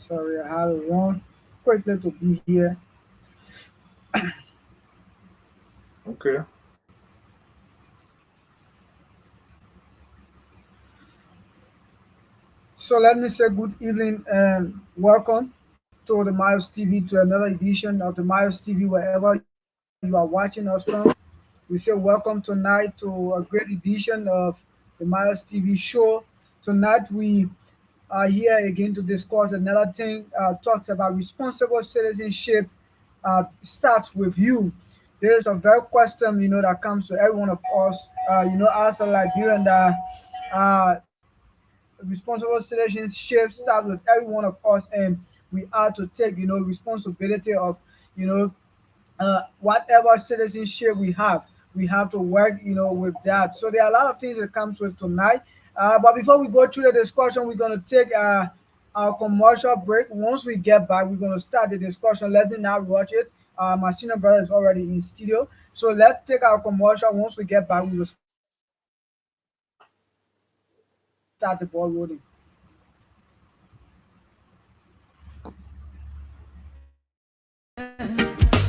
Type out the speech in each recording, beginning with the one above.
Sorry, I had to run quickly to be here. Okay. So let me say good evening and welcome to the Miles TV, to another edition of the Miles TV, wherever you are watching us from. We say welcome tonight to a great edition of the Miles TV show. Tonight we are here again to discuss another thing. Talks about responsible citizenship. Starts with you. There is a very question that comes to every one of us. As a Liberian, that uh, responsible citizenship starts with every one of us, and we are to take responsibility of you know whatever citizenship we have to work with that. So there are a lot of things that comes with tonight, but before we go through the discussion, we're going to take our commercial break. Once we get back, we're going to start the discussion. Let me not rush it. My senior brother is already in studio, so let's take our commercial. Once we get back, we will start the ball rolling.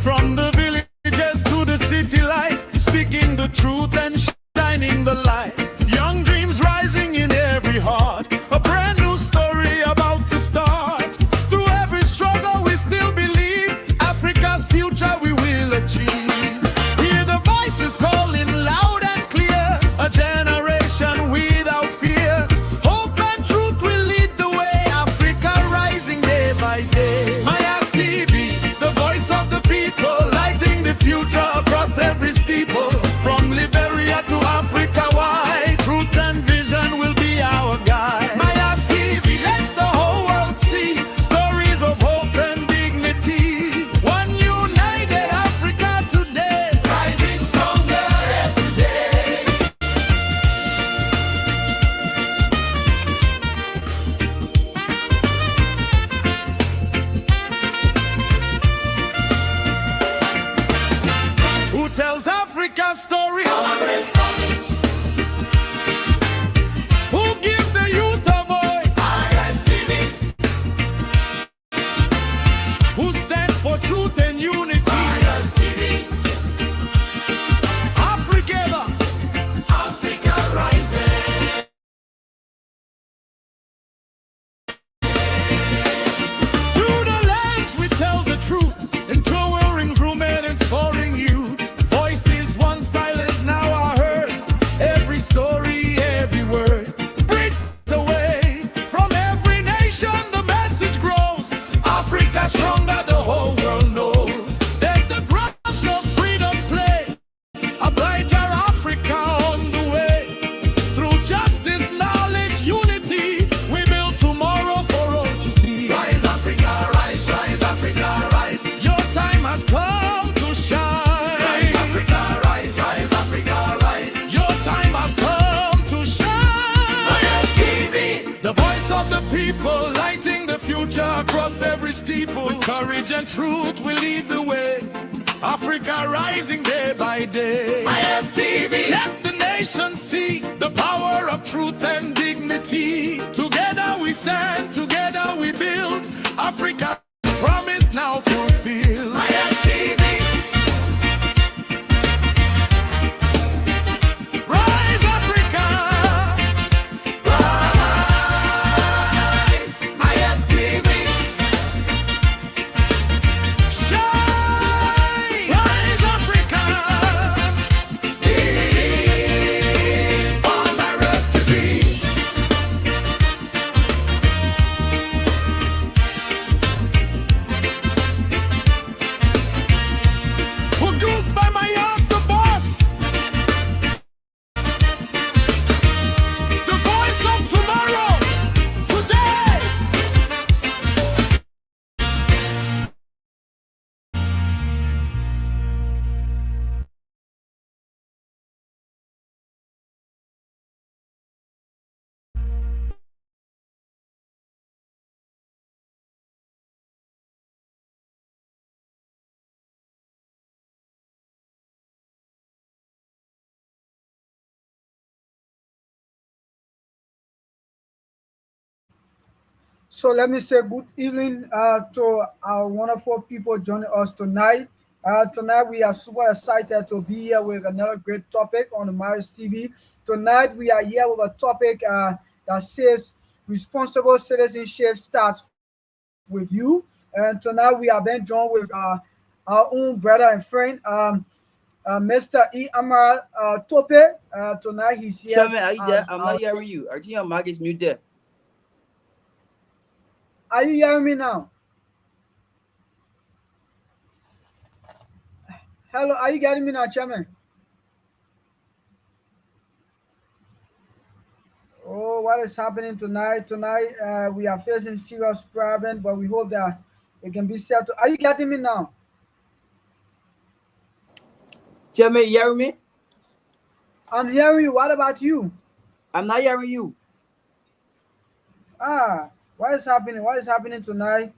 From the villages to the city lights, speaking the truth and shining the light. Young dreams rising in every heart. A brand new story about to start. Through every struggle, we still believe Africa's future we will achieve. Hear the voices calling loud and clear. A generation without fear. Hope and truth will lead the way. Africa rising day by day. Maya's TV, the voice of the people, lighting the future across every steeple. From Liberia to Africa wide, truth and vision will be our guide. Maya's TV, let the whole world see stories of hope and dignity. One united Africa today, rising stronger every day. Who tells Africa's story? Who gives the youth a voice? Who stands for truth and unity? Africa, Africa rising. Through the lens we tell the truth, empowering room and inspiring youth. Voices once silent now are heard. Every story, every word breaks away. From every nation the message grows. Africa stronger, the whole world knows. Let the drums of freedom play. A brighter Africa on the way. Through justice, knowledge, unity, we build tomorrow for all to see. Rise Africa, rise Africa, rise. Your time has come to shine. Rise Africa, rise Africa, rise. Your time has come to shine. Rise TV, the voice of the people, lighting the future across every steeple. With courage and truth we lead the way. Africa rising day by day. ISTV, let the nation see the power of truth and dignity. Together we stand, together we build. Africa's promise now fulfilled. ISTV, rise Africa, rise. ISTV, shine. Rise Africa, speed on my rest to be. So let me say good evening to our wonderful people joining us tonight. Tonight we are super excited to be here with another great topic on the Maris TV. Tonight we are here with a topic that says responsible citizenship starts with you. And tonight we are being joined with our own brother and friend, Mr. E. Amar Tope. Tonight he's here Shaman, are you as there? I'm our not hearing guest. you. I think your mic is muted. Are you hearing me now? Hello, are you getting me now, Chairman? Oh, what is happening tonight? Tonight, we are facing serious problem, but we hope that it can be settled. Are you getting me now? Shaman, you hearing me? I'm hearing you. What about you? I'm not hearing you. Ah, what is happening? What is happening tonight?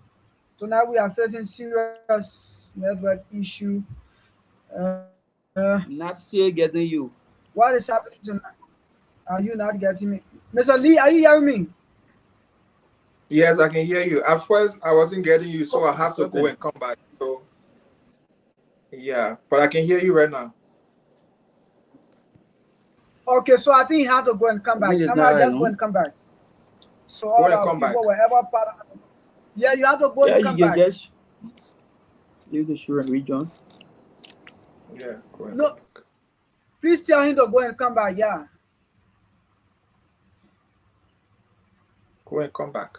Tonight, we are facing serious network issue. Uh, Not still getting you. what is happening tonight? Are you not getting me? Mr. Lee, are you hearing me? Yes, I can hear you. At first, I wasn't getting you, so I have to go Stopping. and come back. So, yeah, but I can hear you right now. Okay, so I think you have to go and come I mean, back. it's not Amara, right just go now. and come back. So Go all and our come people, back. wherever part of yeah, you have to go Yeah, and you come can back. just leave the show and rejoin. Yeah, go and come No, back. please tell him to go and come back. Yeah. Go and come back.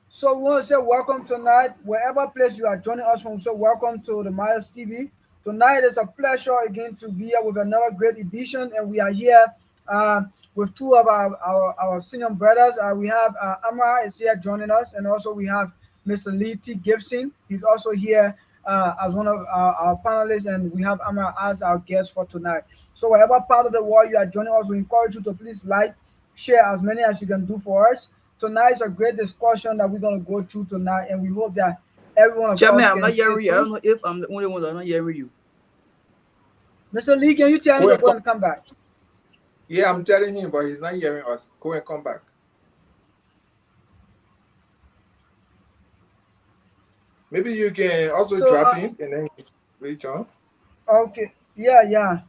So we want to say welcome tonight, wherever place you are joining us from. So welcome to the Myers TV. Tonight is a pleasure again to be here with another great edition, and we are here uh, with two of our senior brothers. We have Amara is here joining us, and also we have Mr. Lee T. Gibson. He's also here as one of our panelists, and we have Amara as our guest for tonight. So wherever part of the world you are joining us, we encourage you to please like, share as many as you can do for us. Tonight's a great discussion that we're going to go through tonight, and we hope that every one of Chairman, us I'm can not stay hearing you. I tuned. don't know if I'm the only one that's not hearing you. Mr. Lee, can you tell him Go to and go come. and come back? Yeah, I'm telling him, but he's not hearing us. Go and come back. Maybe you can also So, drop in and then reach on. okay, yeah.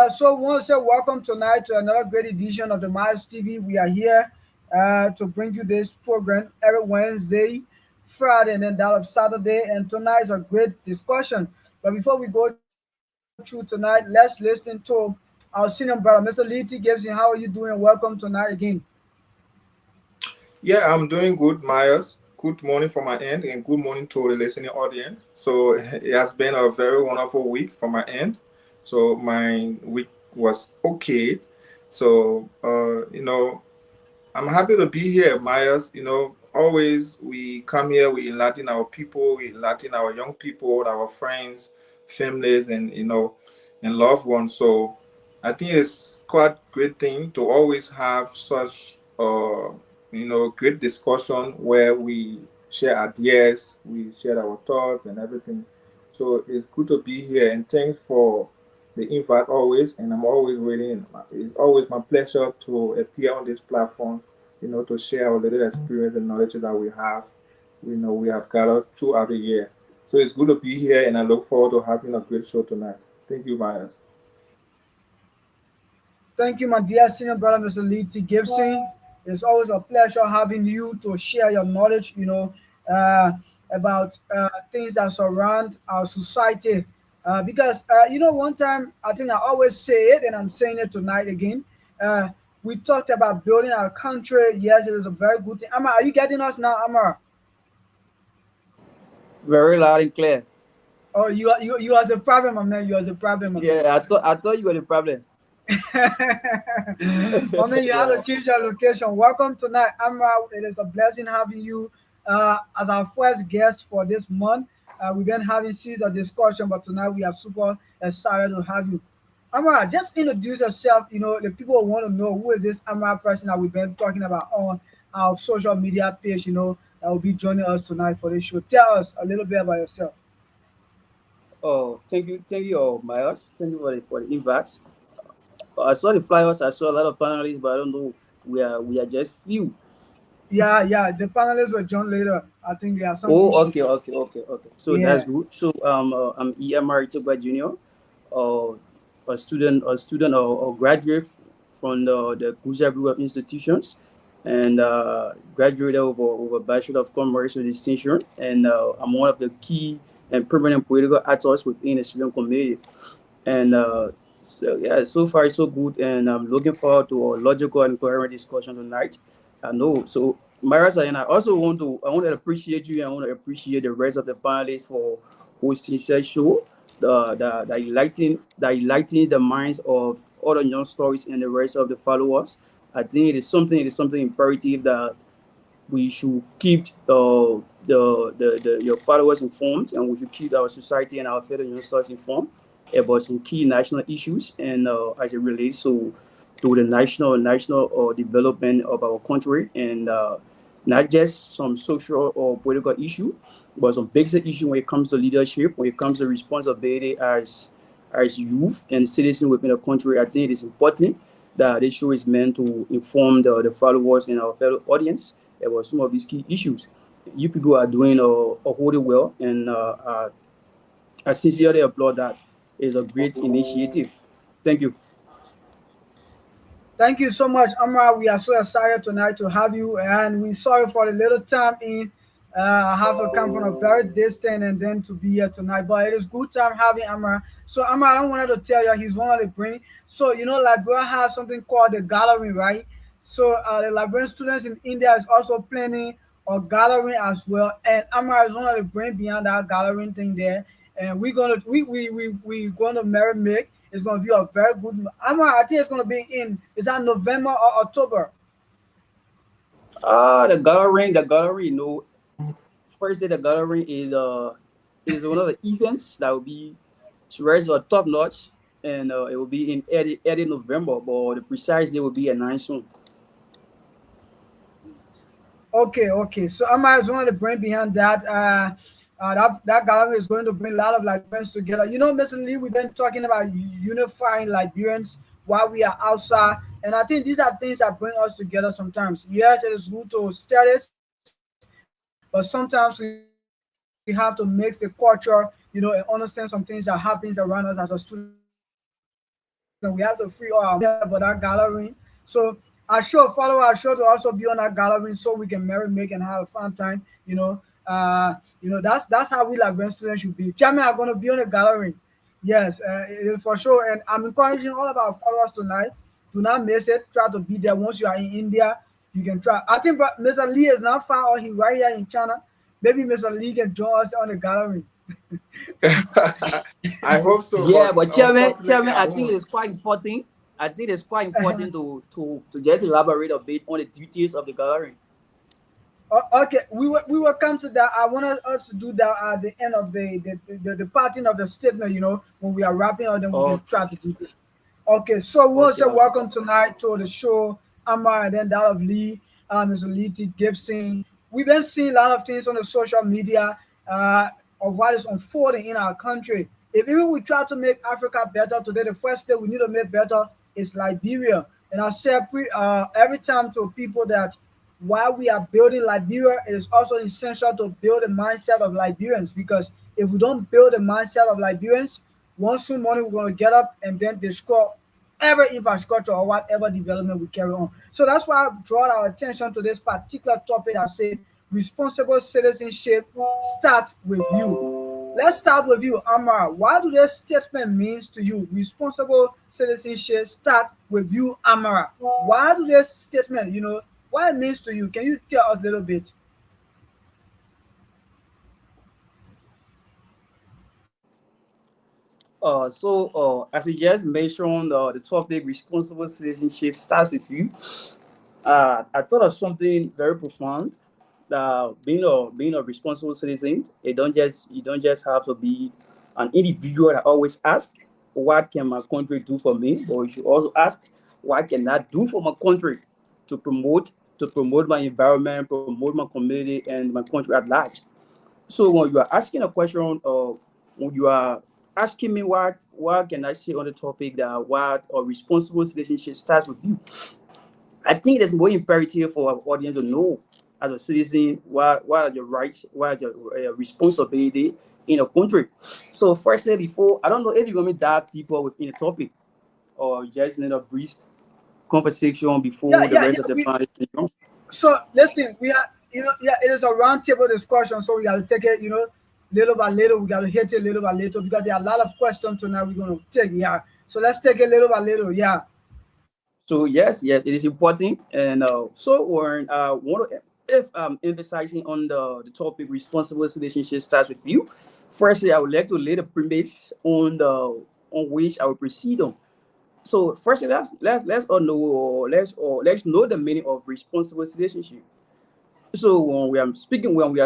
So we want to say welcome tonight to another great edition of the Miles TV. We are here to bring you this program every Wednesday, Friday, and then that of Saturday. And tonight is a great discussion. But before we go through tonight, let's listen to our senior brother, Mr. Lee T. Gibson. How are you doing? Welcome tonight again. Yeah, I'm doing good, Myers. Good morning from my end, and good morning to the listening audience. So it has been a very wonderful week from my end. So my week was okay. So I'm happy to be here, Myers. Always we come here, we enlighten our people, we enlighten our young people, our friends, families, and and loved ones. So I think it's quite great thing to always have such great discussion where we share ideas, we share our thoughts and everything. So it's good to be here, and thanks for the invite always. And I'm always waiting. It's always my pleasure to appear on this platform, to share our little experience and knowledge that we have. We have gathered throughout the year. So it's good to be here, and I look forward to having a great show tonight. Thank you, Myers. Thank you, my dear senior brother, Mr. Lee T. Gibson. It's always a pleasure having you to share your knowledge, uh, about things that surround our society. Because, one time, I think I always say it, and I'm saying it tonight again. Uh, we talked about building our country. Yes, it is a very good thing. Amar, are you getting us now, Amar? Very loud and clear. Oh, you has a problem, my man. You has a problem, my man. Yeah, I thought you were the problem. My man, you had to Yeah. change your location. Welcome tonight, Amra. It is a blessing having you as our first guest for this month. We've been having series of discussion, but tonight we are super excited to have you. Amra, just introduce yourself. The people want to know who is this Amra person that we've been talking about on our social media page. That will be joining us tonight for this show. Tell us a little bit about yourself. Oh, thank you, Myers. Thank you for the invite. I saw the flyers. I saw a lot of panelists, but I don't know. We are just few. Yeah. The panelists will join later. I think there are some Oh, issues. okay. So that's Yeah. good. So I'm EMR Itoba Junior, uh, a student or graduate from the Kuzabu institutions, and graduated over Bachelor of Commerce with distinction, and I'm one of the key and permanent political actors within the student community. And so yeah, so far so good, and I'm looking forward to a logical and coherent discussion tonight. I know. So Marasa, and I want to appreciate you, and I want to appreciate the rest of the panelists for hosting such show. That enlightens the minds of all the young stories and the rest of the followers. I think it is something imperative that we should keep your followers informed, and we should keep our society and our fellow youngsters informed about some key national issues, and as it relates to the national development of our country, and not just some social or political issue, but some basic issue when it comes to leadership, when it comes to responsibility as youth and citizens within the country. I think it is important that this show is meant to inform the followers and our fellow audience about some of these key issues. You people are doing wholly well, and I sincerely applaud that. It's a great initiative. Thank you. Thank you so much, Amra. We are so excited tonight to have you, and we sorry for the little time in. I have to come from a very distant and then to be here tonight, but it is good time having Amra. So Amra, I don't want to tell you he's one of the brain. So Liberia has something called the gallery, right? So the Liberian students in India is also planning a gallery as well, and Amra is one of the brain behind that gallery thing there. And we gonna marry Mick. It's gonna be a very good. I think it's gonna be in. Is that November or October? The gallery. First day the gallery is one of the events that will be raised a top notch, and it will be in early November, but the precise day will be announced soon. Okay. So Amma is one of the brain behind that. That gallery is going to bring a lot of Liberians together. Mr. Lee, we've been talking about unifying Liberians while we are outside, and I think these are things that bring us together sometimes. Yes, it is good to studies, but sometimes we have to mix the culture, and understand some things that happens around us as a student. We have to free all our mind about that gallery. So I sure follow our show to also be on that gallery so we can marry, make, and have a fun time. That's how we Liberian students should be. Chairman are gonna be on the gallery. Yes, it is for sure, and I'm encouraging all of our followers tonight. Do not miss it. Try to be there once you are in India. You can try. I think Mr. Lee is not far, or he right here in China. Maybe Mr. Lee can join us on the gallery. I hope so, Yeah, but but unfortunately, chairman, I I think it won't. is quite important. I think it's quite important to just elaborate a bit on the duties of the gallery. Okay, we will come to that. I wanted us to do that at the end of the parting of the statement. When we are wrapping up, then we can Okay, try to do this. Okay, so we want to say okay. welcome tonight to the show, Amar, and then that of Lee, Mr. Lee T. Gibson. We've been seeing a lot of things on the social media uh, of what is unfolding in our country. If even we try to make Africa better today, the first place we need to make better is Liberia. And I say every time to people that while we are building Liberia, it is also essential to build the mindset of Liberians because if we don't build the mindset of Liberians, one soon morning we're going to get up and then destroy every infrastructure or whatever development we carry on. So that's why I draw our attention to this particular topic that say responsible citizenship starts with you. Let's start with you, Amara. What do this statement means to you? Responsible citizenship start with you, Amara. Why do this statement, what it means to you? Can you tell us a little bit? As you just mentioned, the topic responsible citizenship starts with you. I thought of something very profound. That being a responsible citizen, you don't just have to be an individual that always ask, what can my country do for me? But you should also ask, what can I do for my country to promote my environment, promote my community and my country at large. So when you are asking a question, when you are asking me what can I say on the topic that what a responsible citizenship starts with you, I think it is more imperative for our audience to know. as a citizen, what are your rights, what are your responsibility in a country. So firstly, before, I don't know if you're going to dive deeper within the topic or just need a brief conversation Yeah, before the yeah, rest yeah. of the panel. So listen, we are, yeah, it is a roundtable discussion, so we gotta take it, little by little. We gotta hit it little by little because there are a lot of questions tonight we're gonna take. Yeah, so let's take it little by little. Yeah. So yes, yes, it is important, and so Warren, want to if emphasizing on the topic responsible citizenship starts with you. Firstly, I would like to lay the premise on which I will proceed on. So firstly, let's all know or let's know the meaning of responsible citizenship. So when we are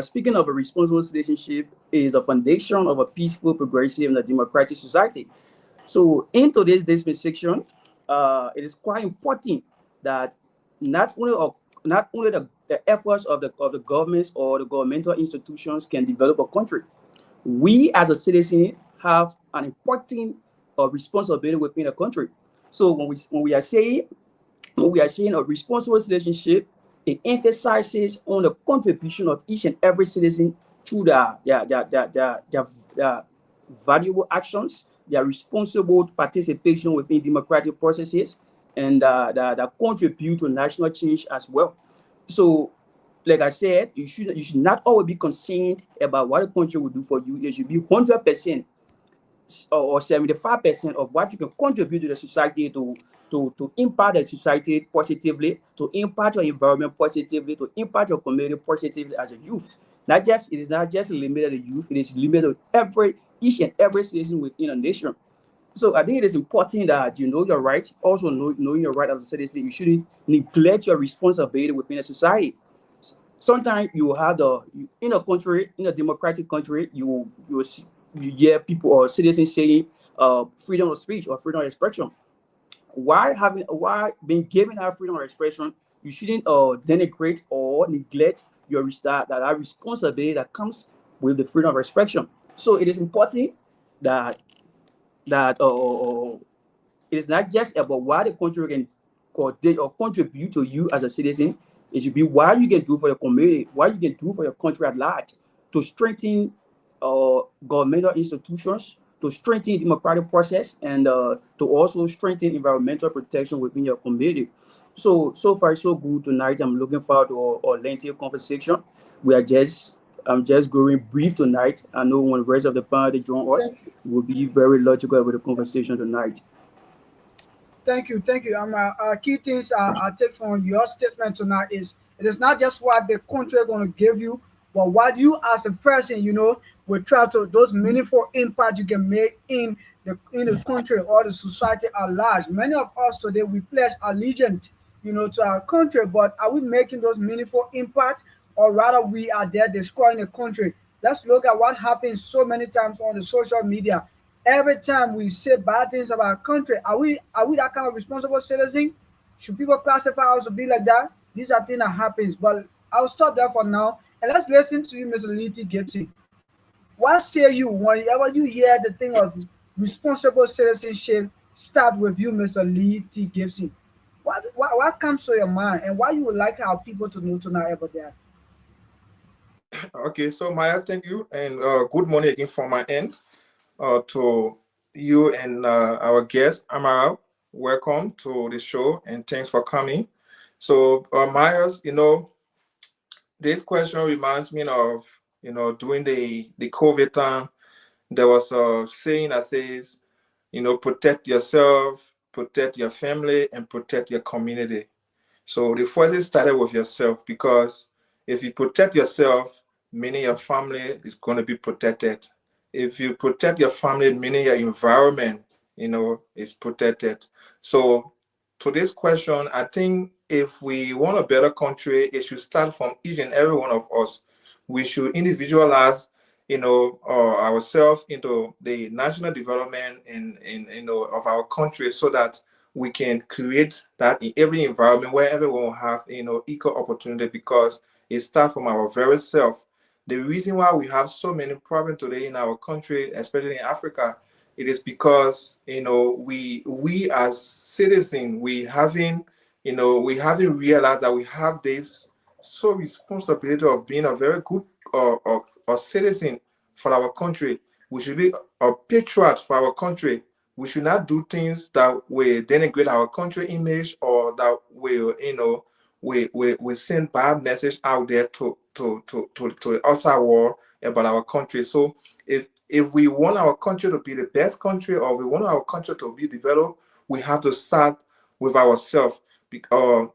speaking of a responsible citizenship, is a foundation of a peaceful, progressive, and a democratic society. So in today's dispensation, it is quite important that not only of, not only the efforts of the governments or the governmental institutions can develop a country. We as a citizen have an important responsibility within a country. So when we are saying a responsible citizenship, it emphasizes on the contribution of each and every citizen through their valuable actions, their responsible participation within democratic processes, and that contribute to national change as well. So, like I said, you should not always be concerned about what the country will do for you. You should be 100% or 75% of what you can contribute to the society to impact the society positively, to impact your environment positively, to impact your community positively as a youth. Not just it is not just limited to youth, it is limited to every each and every citizen within a nation. So I think it is important that you know your rights. Also, knowing your right as a citizen, you shouldn't neglect your responsibility within a society. Sometimes you will have in a country, in a democratic country, you hear people or citizens saying freedom of speech or freedom of expression. Why being given that freedom of expression, you shouldn't denigrate or neglect that responsibility that comes with the freedom of expression. So it is important that that it is not just about what the country can coordinate or contribute to you as a citizen. It should be what you can do for your community, what you can do for your country at large to strengthen governmental institutions, to strengthen democratic process, and to also strengthen environmental protection within your community. So far so good tonight. I'm looking forward to our lengthy conversation. We are just I'm just going brief tonight. I know when the rest of the panel they join us, Thank you, we'll be very logical with the conversation tonight. thank you. Key things I take from your statement tonight is it is not just what the country is going to give you, but what you as a person, will try to those meaningful impact you can make in the country or the society at large. Many of us today we pledge allegiance, to our country, but are we making those meaningful impact, or rather we are there destroying the country? Let's look at what happens so many times on the social media. Every time we say bad things about our country, are we that kind of responsible citizen? Should people classify us to be like that? These are things that happens. But I'll stop there for now and let's listen to you, Mr. Letty Gibson. What say you whenever you hear the thing of responsible citizenship start with you, Mr. Letty Gibson? What comes to your mind and why you would like our people to know tonight about that? Okay, so Maya, thank you, and good morning again from my end to you and our guest Amara. Welcome to the show, and thanks for coming. So, Myers, this question reminds me of during the COVID time, there was a saying that says, protect yourself, protect your family, and protect your community. So the first thing started with yourself because if you protect yourself, meaning your family is going to be protected. If you protect your family, meaning your environment, is protected. So to this question, I think if we want a better country, it should start from each and every one of us. We should individualize, ourselves into the national development of our country so that we can create that in every environment where everyone will have equal opportunity because it starts from our very self. The reason why we have so many problems today in our country, especially in Africa, it is because we as citizens we haven't realized that we have this so responsibility of being a very good citizen for our country. We should be a patriot for our country. We should not do things that will denigrate our country image, or that will, we send bad message out there to the outside world about our country. So if we want our country to be the best country, or we want our country to be developed, we have to start with ourselves. Because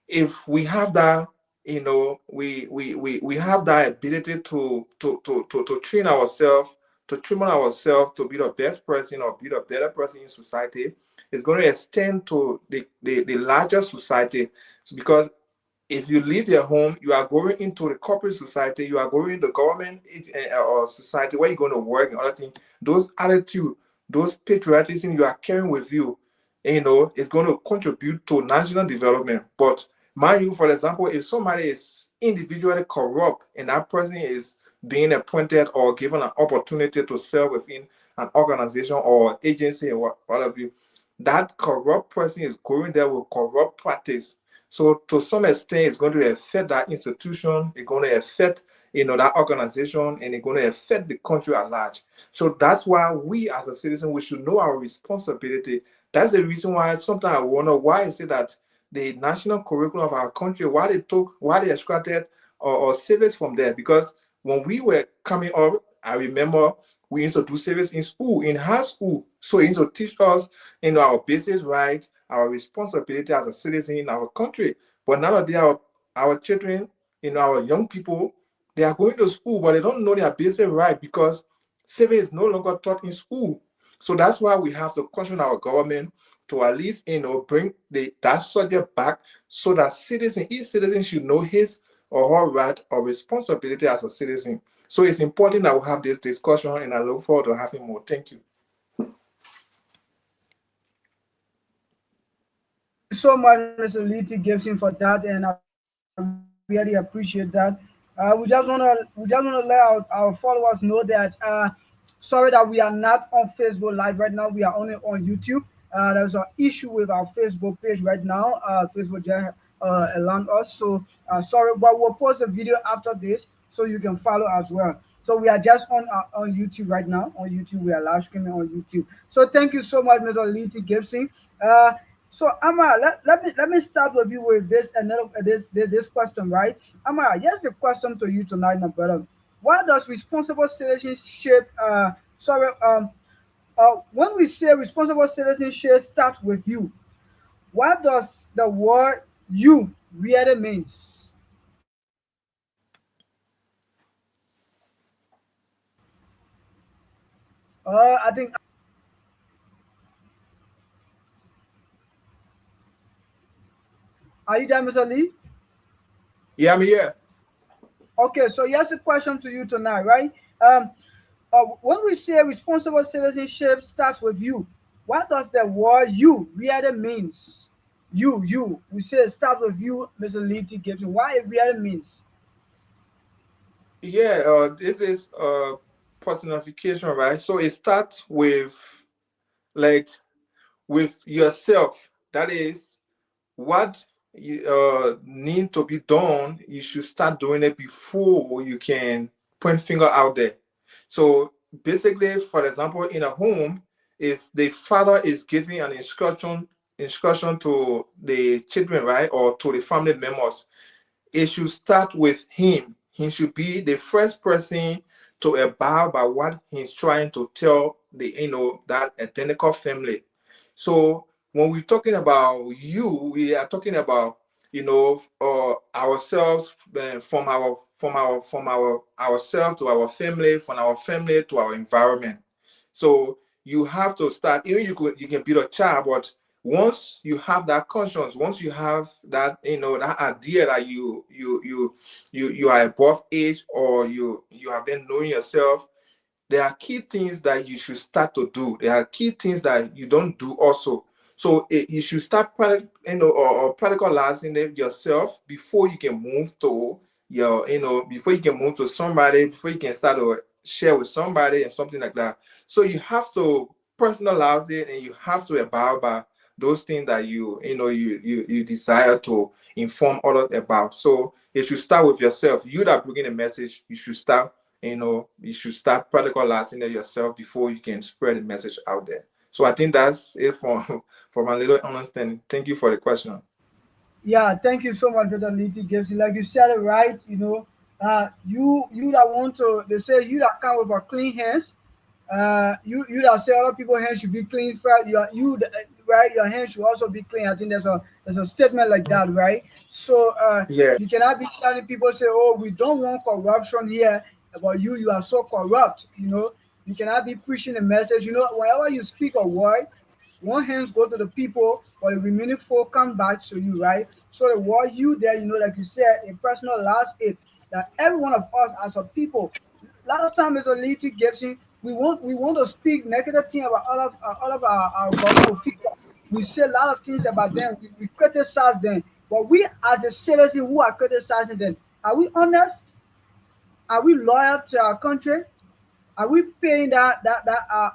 if we have that, we have that ability to train ourselves, to train ourselves to be the best person or be the better person in society. It's going to extend to the larger society. Because if you leave your home, you are going into the corporate society, you are going into government or society where you're going to work and other things. Those attitude, those patriotism you are carrying with you, is going to contribute to national development. But mind you, for example, if somebody is individually corrupt and that person is being appointed or given an opportunity to serve within an organization or agency or what have you, that corrupt person is going there with corrupt practice. So to some extent, it's going to affect that institution. It's going to affect, that organization, and it's going to affect the country at large. So that's why we, as a citizen, we should know our responsibility. That's the reason why sometimes I wonder why is it that the national curriculum of our country, why they extracted or service from there. Because when we were coming up, I remember we used to do service in school, in high school. So it used to teach us, our basic rights, our responsibility as a citizen in our country. But nowadays, our children, our young people, they are going to school, but they don't know their basic right, because civics is no longer taught in school. So that's why we have to question our government to at least, bring that subject back, so that each citizen should know his or her right or responsibility as a citizen. So it's important that we have this discussion, and I look forward to having more. Thank you. So much, Mr. Liti Gibson, for that, and I really appreciate that. We just wanna let our followers know that sorry that we are not on Facebook Live right now. We are only on YouTube. There's an issue with our Facebook page right now. Facebook just alarmed us, so sorry, but we'll post a video after this so you can follow as well. So we are just on YouTube right now. On YouTube, we are live streaming on YouTube. So thank you so much, Mr. Liti Gibson. Uh, so Amara, let me start with you with this another this question, right? Amara, here's the question to you tonight, my brother. Why does responsible citizenship when we say responsible citizenship starts with you, what does the word you really means? I think, are you there, Mr. Lee? Yeah, I'm here. Okay, so here's a question to you tonight, right? When we say responsible citizenship starts with you, what does the word you really means? You. We say it starts with you, Mr. Lee T. Gibson. Why it really means? Yeah, this is personification, right? So it starts with, like, with yourself. That is what you need to be done. You should start doing it before you can point finger out there. So basically, for example, in a home, if the father is giving an instruction to the children, right, or to the family members, it should start with him. He should be the first person to abide by what he's trying to tell that identical family. So when we're talking about you, we are talking about ourselves, from our ourselves to our family, from our family to our environment. So you have to start. Even you can be a child, but once you have that conscience, once you have that that idea that you are above age, or you have been knowing yourself, there are key things that you should start to do. There are key things that you don't do also. So you should start or practicalizing it yourself before you can move to before you can move to somebody, before you can start to share with somebody and something like that. So you have to personalize it, and you have to abide those things that you desire to inform others about. So it should start with yourself. You that bringing a message, you should start, you should start practicalizing it yourself before you can spread the message out there. So I think that's it for for my little understanding. Thank you for the question. Yeah, thank you so much, Brother Litty Gibson. Like you said it right, you that want to, they say you that come with a clean hands, you that say other people's hands should be clean first. Right, your hands should also be clean. I think there's a statement like that, right? So Yeah. you cannot be telling people say, oh, we don't want corruption here, but you are so corrupt. You cannot be preaching a message. Whenever you speak a word, one hands go to the people, but the remaining four come back to you, right? So the word you there, like you said, a personal last aid that every one of us as a people. A lot of time as a Liti Gibson, we want to speak negative thing about all of our government officials. We say a lot of things about them. We criticize them, but we as a citizen who are criticizing them, are we honest? Are we loyal to our country? Are we paying that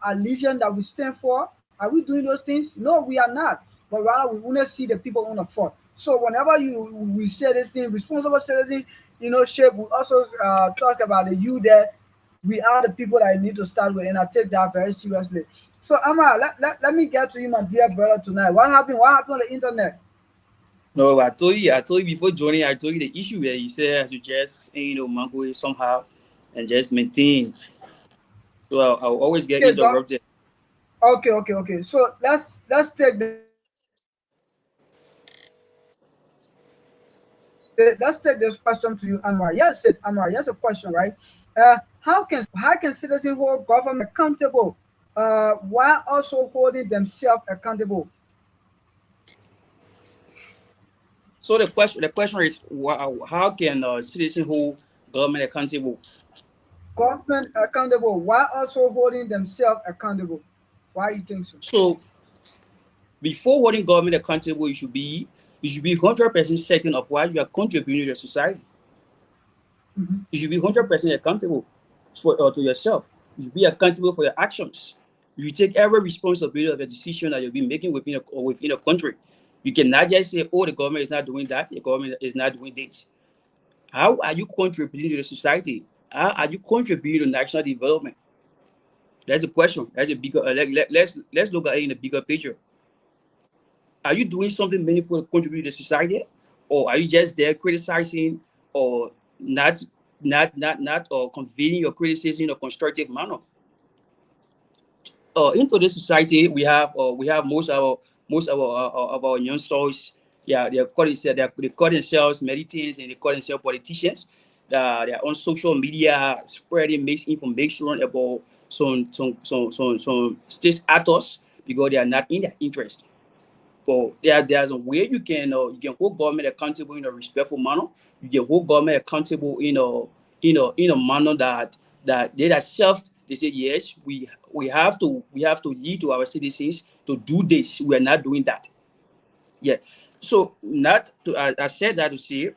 allegiance that we stand for? Are we doing those things? No, we are not. But rather, we want to see the people on the front. So whenever we say this thing, responsible citizen, shape, we also talk about the you that we are the people that I need to start with, and I take that very seriously. So Amar, let me get to you, my dear brother, tonight. What happened? What happened on the internet? No, I told you before joining. I told you the issue where he said I should just mango it somehow and just maintain. So I'll always get Okay, doc. interrupted. Okay. So let's take let's take this question to you, Anwar. Yes, Anwar. Yes, a question, right? How can citizens hold government accountable, while also holding themselves accountable? So the question is, how can citizens hold government accountable? Government accountable while also holding themselves accountable. Why you think so? So before holding government accountable, you should be 100% certain of what you are contributing to the society. Mhm. You should be 100% accountable to yourself. You should be accountable for your actions. You take every responsibility of the decision that you'll be making within a country. You cannot just say, "Oh, the government is not doing that. The government is not doing this." How are you contributing to the society? How are you contributing to national development? That's the question. That's a bigger. Let's look at it in a bigger picture. Are you doing something meaningful to contribute to the society, or are you just there criticizing or not or conveying your criticism in a constructive manner? Into this society, we have most of our youngsters. Yeah, they call themselves militants and they call themselves politicians. They're on social media spreading misinformation about some state actors because they are not in their interest. But there's a way you can hold government accountable in a respectful manner. You can hold government accountable in a manner that they themselves they say yes, we have to yield to our citizens to do this. We are not doing that. Yeah. So not to I said that to say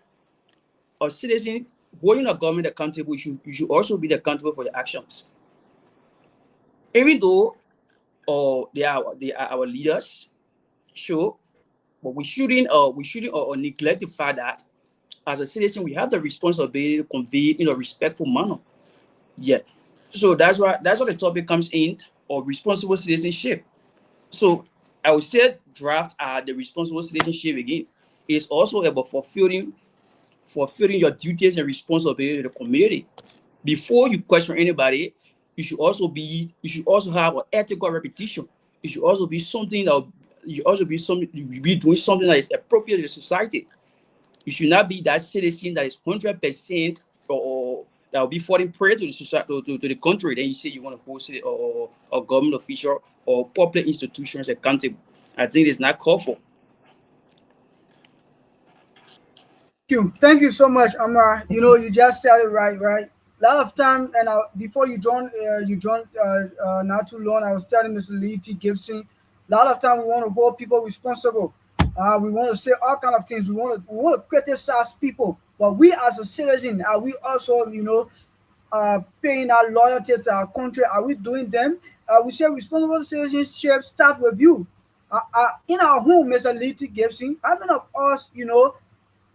a citizen holding a government accountable, you should also be accountable for your actions. Even though they are our leaders, sure, but we shouldn't neglect the fact that as a citizen we have the responsibility to convey in a respectful manner. Yeah. So that's what the topic comes in, or responsible citizenship. So I would say draft the responsible citizenship again. It's also about fulfilling your duties and responsibility to the community. Before you question anybody, you should also have an ethical reputation. You should also be something that you should also be something you should be doing something that is appropriate to the society. You should not be that citizen that is 100% or that will be falling prey to the society to the country. Then you say you want to post it or government official or public institutions accountable. I think it's not called for. Thank you so much, Amar. You just said it right. A lot of time, and before you joined not too long. I was telling Mr. Lee T. Gibson. A lot of time we want to hold people responsible. We want to say all kind of things. We want to criticize people, but we as a citizen, are we also paying our loyalty to our country? Are we doing them? We say responsible citizenship start with you. In our home, Mr. Litty Gibson, how many of us,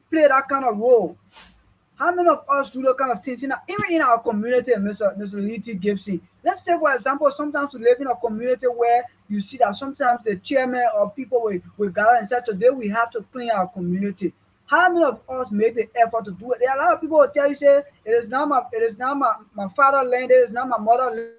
play that kind of role? How many of us do those kind of things even in our community, Mr. Litty Gibson? Let's take for example, sometimes we live in a community where you see that sometimes the chairman or people will gather and say, today we have to clean our community. How many of us make the effort to do it? There are a lot of people who tell you, say, it is not my father land, it is not my mother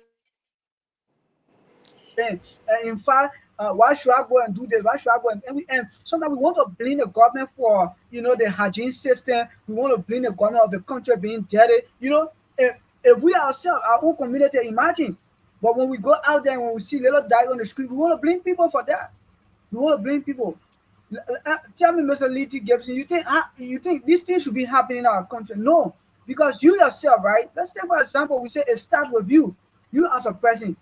land. In fact, why should I go and do this? Why should I go and sometimes we want to blame the government for the hygiene system. We want to blame the government of the country being dirty. If we ourselves, our own community, imagine. But when we go out there and when we see little die on the street, we want to blame people for that. We want to blame people. Tell me, Mr. Litty Gibson, you think these things should be happening in our country? No, because you yourself, right? Let's take for example, we say it starts with you. You as a person,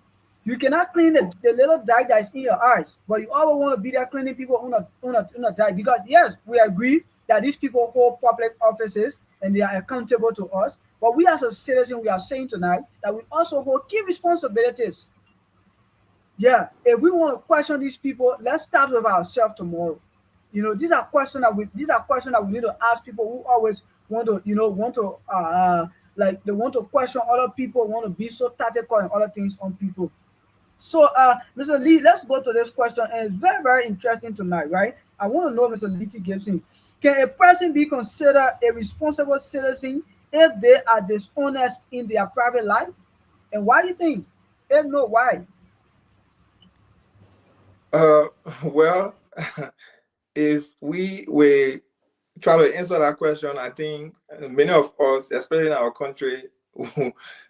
you cannot clean the little dye that is in your eyes, but you always want to be there cleaning people on a dye. Because yes, we agree that these people hold public offices and they are accountable to us. But we as a citizen, we are saying tonight that we also hold key responsibilities. Yeah, if we want to question these people, let's start with ourselves tomorrow. These are questions that we need to ask people who always like they want to question other people, want to be so tactical and other things on people. So, Mr. Lee, let's go to this question, and it's very, very interesting tonight, right? I want to know, Mr. Lee Gibson, can a person be considered a responsible citizen if they are dishonest in their private life? And why do you think? If no, why? Uh, well, if we were try to answer that question, I think many of us, especially in our country,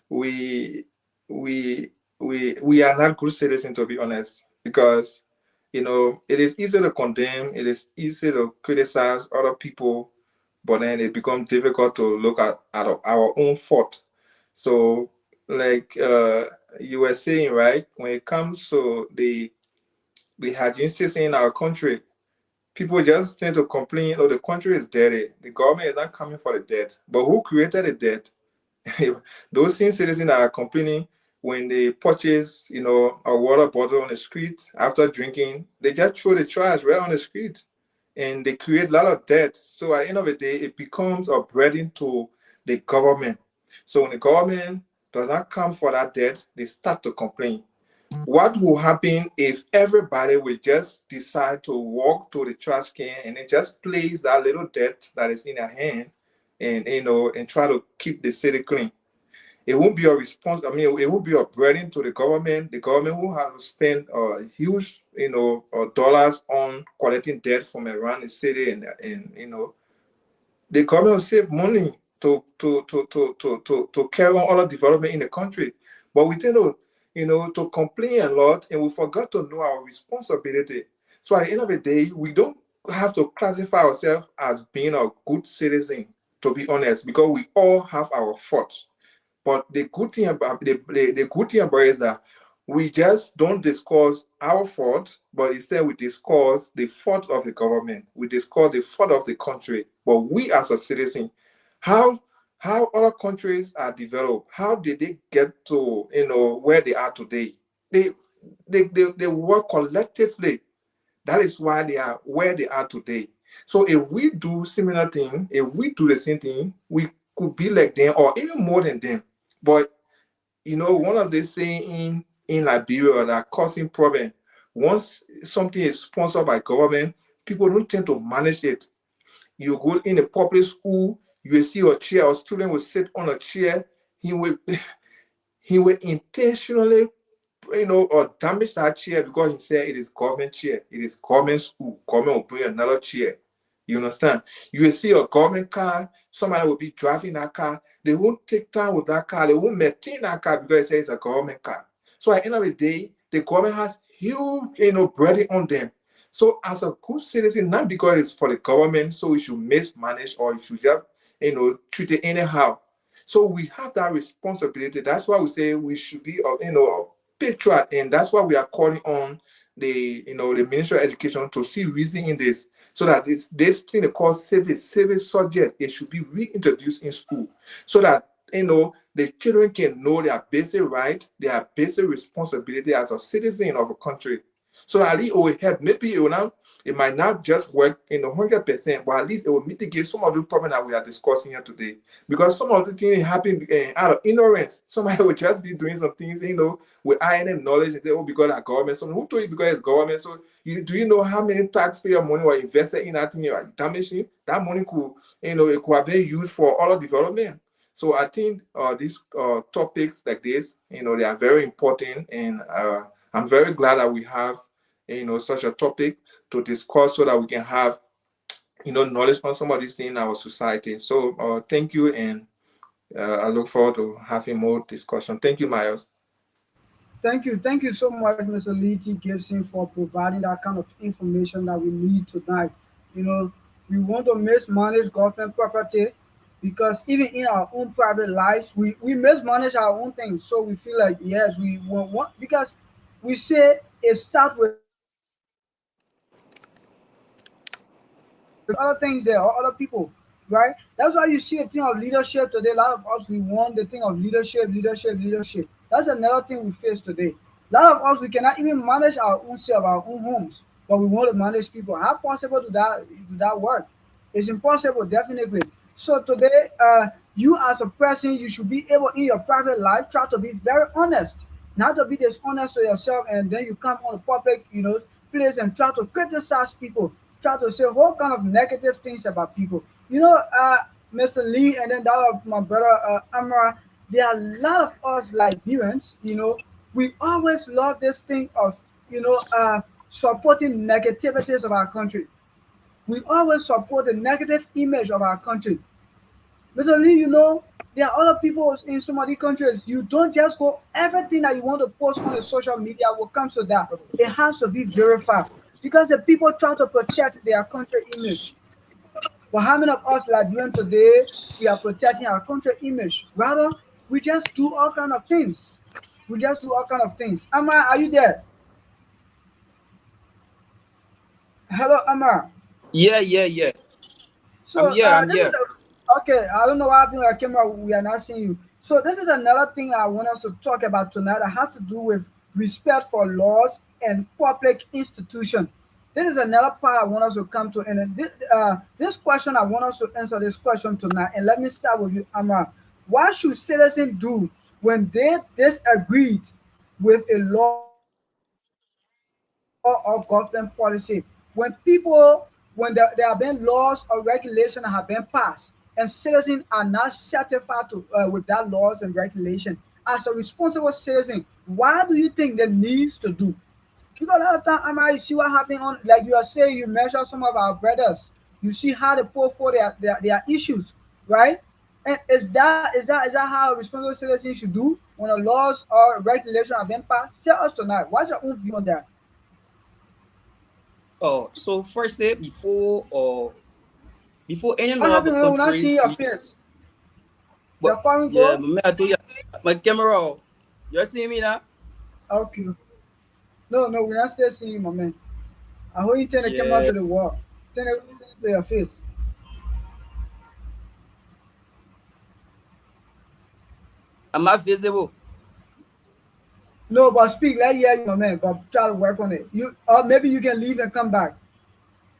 we we we are not good citizens, to be honest, because it is easy to condemn, it is easy to criticize other people, but then it becomes difficult to look at our own fault. So, like you were saying, right, when it comes to the hygiene system in our country, people just tend to complain, oh, the country is dirty. The government is not coming for the debt. But who created the debt? Those same citizens that are complaining when they purchase, a water bottle on the street after drinking, they just throw the trash right on the street and they create a lot of debt. So at the end of the day, it becomes a burden to the government. So when the government does not come for that debt, they start to complain. What will happen if everybody will just decide to walk to the trash can and then just place that little dirt that is in their hand and and try to keep the city clean? It won't be a response. I mean, it won't be a burden to the government. The government will have to spend huge, dollars on collecting dirt from around the city, and the government will save money to carry on other development in the country. But we tend to, to complain a lot and we forgot to know our responsibility. So at the end of the day, we don't have to classify ourselves as being a good citizen, to be honest, because we all have our faults. But the good thing about it is that we just don't discuss our fault, but instead we discuss the fault of the government. We discuss the fault of the country. But we as a citizen, how how other countries are developed, how did they get to where they are today? They they work collectively. That is why they are where they are today. So if we do similar thing, if we do the same thing, we could be like them or even more than them. But one of the saying in Liberia that causing problem. Once something is sponsored by government, people don't tend to manage it. You go in a public school, you will see a chair, a student will sit on a chair, he will he will intentionally or damage that chair because he said it is government chair, it is government school, government will bring another chair. You understand? You will see a government car, somebody will be driving that car, they won't take time with that car, they won't maintain that car because they say it's a government car. So at the end of the day, the government has huge burden on them. So as a good citizen, not because it's for the government, so we should mismanage or we should just treat it anyhow. So we have that responsibility. That's why we say we should be a patriot, and that's why we are calling on the Ministry of Education to see reason in this, so that this thing they call civic subject, it should be reintroduced in school, so that the children can know their basic right, their basic responsibility as a citizen of a country. So at least it will help. Maybe it might not just work in 100%, but at least it will mitigate some of the problems that we are discussing here today. Because some of the things happen out of ignorance. Somebody will just be doing some things, with INM knowledge and say, oh, because of government. So who told you because it's government? So do you know how many taxpayer money were invested in that thing you are damaging? That money could, it could have been used for other development. So I think these topics like this, they are very important, and I'm very glad that we have, such a topic to discuss so that we can have, knowledge on some of these things in our society. So thank you, and I look forward to having more discussion. Thank you, Miles. Thank you so much, Mr. Leety Gibson, for providing that kind of information that we need tonight. You know, we want to mismanage government property because even in our own private lives, we mismanage our own things. So we feel like, yes, we want because we say it starts with us. Other things there or other people, right? That's why you see a thing of leadership today. A lot of us we want the thing of leadership. That's another thing we face today. A lot of us we cannot even manage our own self, our own homes, but we want to manage people. How possible do that work? It's impossible, definitely. So today, you as a person, you should be able in your private life try to be very honest, not to be dishonest to yourself, and then you come on a public, place and try to criticize people, try to say all kind of negative things about people. Mr. Lee, and then that of my brother Amara. There are a lot of us Liberians. We always love this thing of supporting negativities of our country. We always support the negative image of our country. Mr. Lee, there are other people in some of these countries. You don't just go everything that you want to post on the social media will come to that. It has to be verified because the people try to protect their country image. But how many of us Liberians today we are protecting our country image? Rather, we just do all kind of things. We just do all kind of things. Amar, are you there? Hello, Amar. Yeah, yeah, yeah. So I'm this is here. okay. I don't know what happened with our camera. We are not seeing you. So this is another thing I want us to talk about tonight that has to do with respect for laws and public institutions. This is another part I want us to come to, and then this question I want us to answer this question tonight. And let me start with you, Amar. What should citizens do when they disagreed with a law or government policy? When there have been laws or regulations that have been passed, and citizens are not satisfied with that laws and regulation, as a responsible citizen, what do you think they needs to do? Because a lot of time, I might see what happening on, like you are saying, you measure some of our brothers. You see how they pull for their issues, right? And is that how a responsible citizen should do when the laws or regulation have been passed? Tell us tonight. What's your own view on that? So firstly, before any What law of a happened when we're not country, seeing your face? You're but calling, yeah, bro? my man, I tell you, my camera, you see me now? Okay. No, no, we're not still seeing you, my man. I hope you turn the camera Yeah, to the wall. Turn it to your face. am I visible? No, but speak. Let hear you, my man. But try to work on it. You, or maybe you can leave and come back.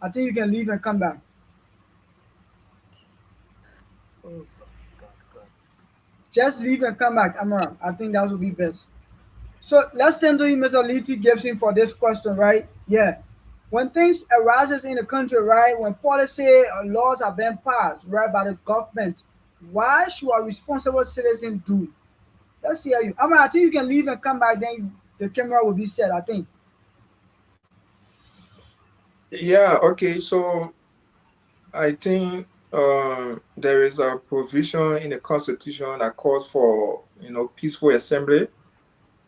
I think you can leave and come back. Oh, God, God. Just leave and come back, Amara. I think that would be best. So let's send to you, Mr. Leety Gibson, for this question, right? Yeah. When things arises in the country, right, when policy or laws are being passed, right, by the government, why should a responsible citizen do? Let's hear you. Amara, I think you can leave and come back, then the camera will be set, I think. Yeah, okay. So I think there is a provision in the Constitution that calls for, peaceful assembly.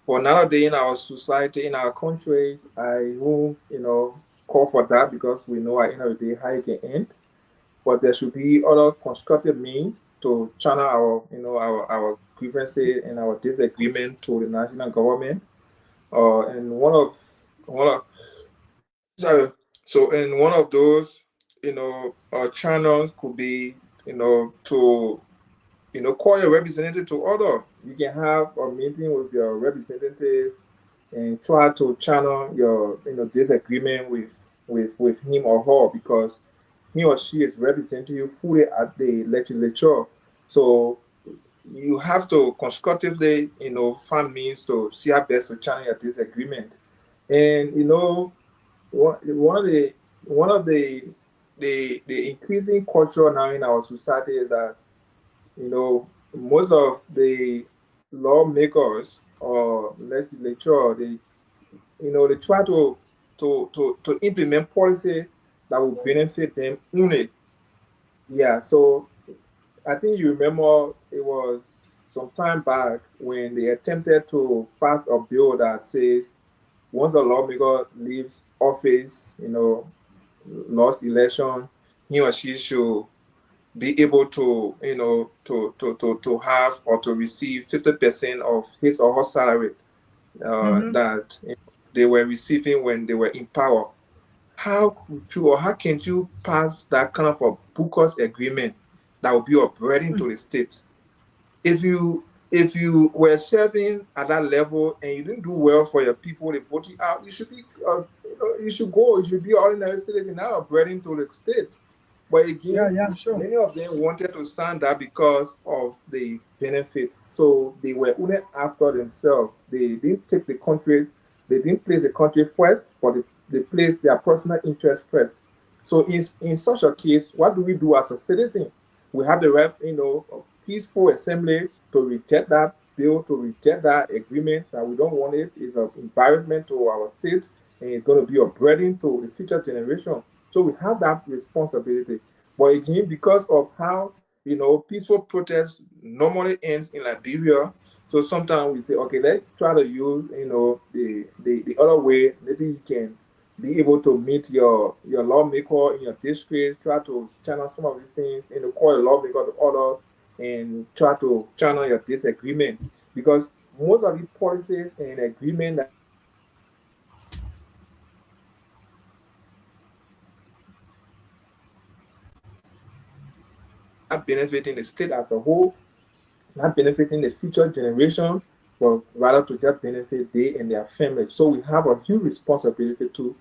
But nowadays in our society, in our country, I won't, call for that because we know at the end of the day how it can end. But there should be other constructive means to channel our grievances and our disagreement to the national government. And one of sorry, so in one of those, channels could be, to call your representative to order. You can have a meeting with your representative and try to channel your disagreement with him or her, because he or she is representing you fully at the legislature. So you have to constructively, find means to see how best to channel your disagreement. And one of the increasing culture now in our society is that most of the lawmakers or legislature, they try to implement policy that will benefit them only. Yeah, so I think you remember it was some time back when they attempted to pass a bill that says once a lawmaker leaves office, lost election, he or she should be able to, to have or to receive 50% of his or her salary Mm-hmm. that they were receiving when they were in power. How could you, or how can you pass that kind of a Booker's agreement that will be a burden to the state? If you were serving at that level and you didn't do well for your people, they vote you out, you should be you should go, you should be ordinary citizen, not a burden to the state. But Yeah, again, yeah, sure. many of them wanted to sign that because of the benefit. So they were only after themselves. They didn't take the country, they didn't place the country first, but they placed their personal interest first. So in such a case, what do we do as a citizen? We have the right, of peaceful assembly to reject that bill, to reject that agreement, that we don't want it. It's an embarrassment to our state, and it's going to be a burden to the future generation. So we have that responsibility. But again, because of how peaceful protest normally ends in Liberia, so sometimes we say, okay, let's try to use the other way. Maybe you can be able to meet your lawmaker in your district, try to channel some of these things, call a lawmaker to order and try to channel your disagreement. Because most of the policies and agreement that are benefiting the state as a whole, not benefiting the future generation. Not benefiting the state as a whole, not benefiting the future generation, but rather to just benefit they and their families. So we have a huge responsibility to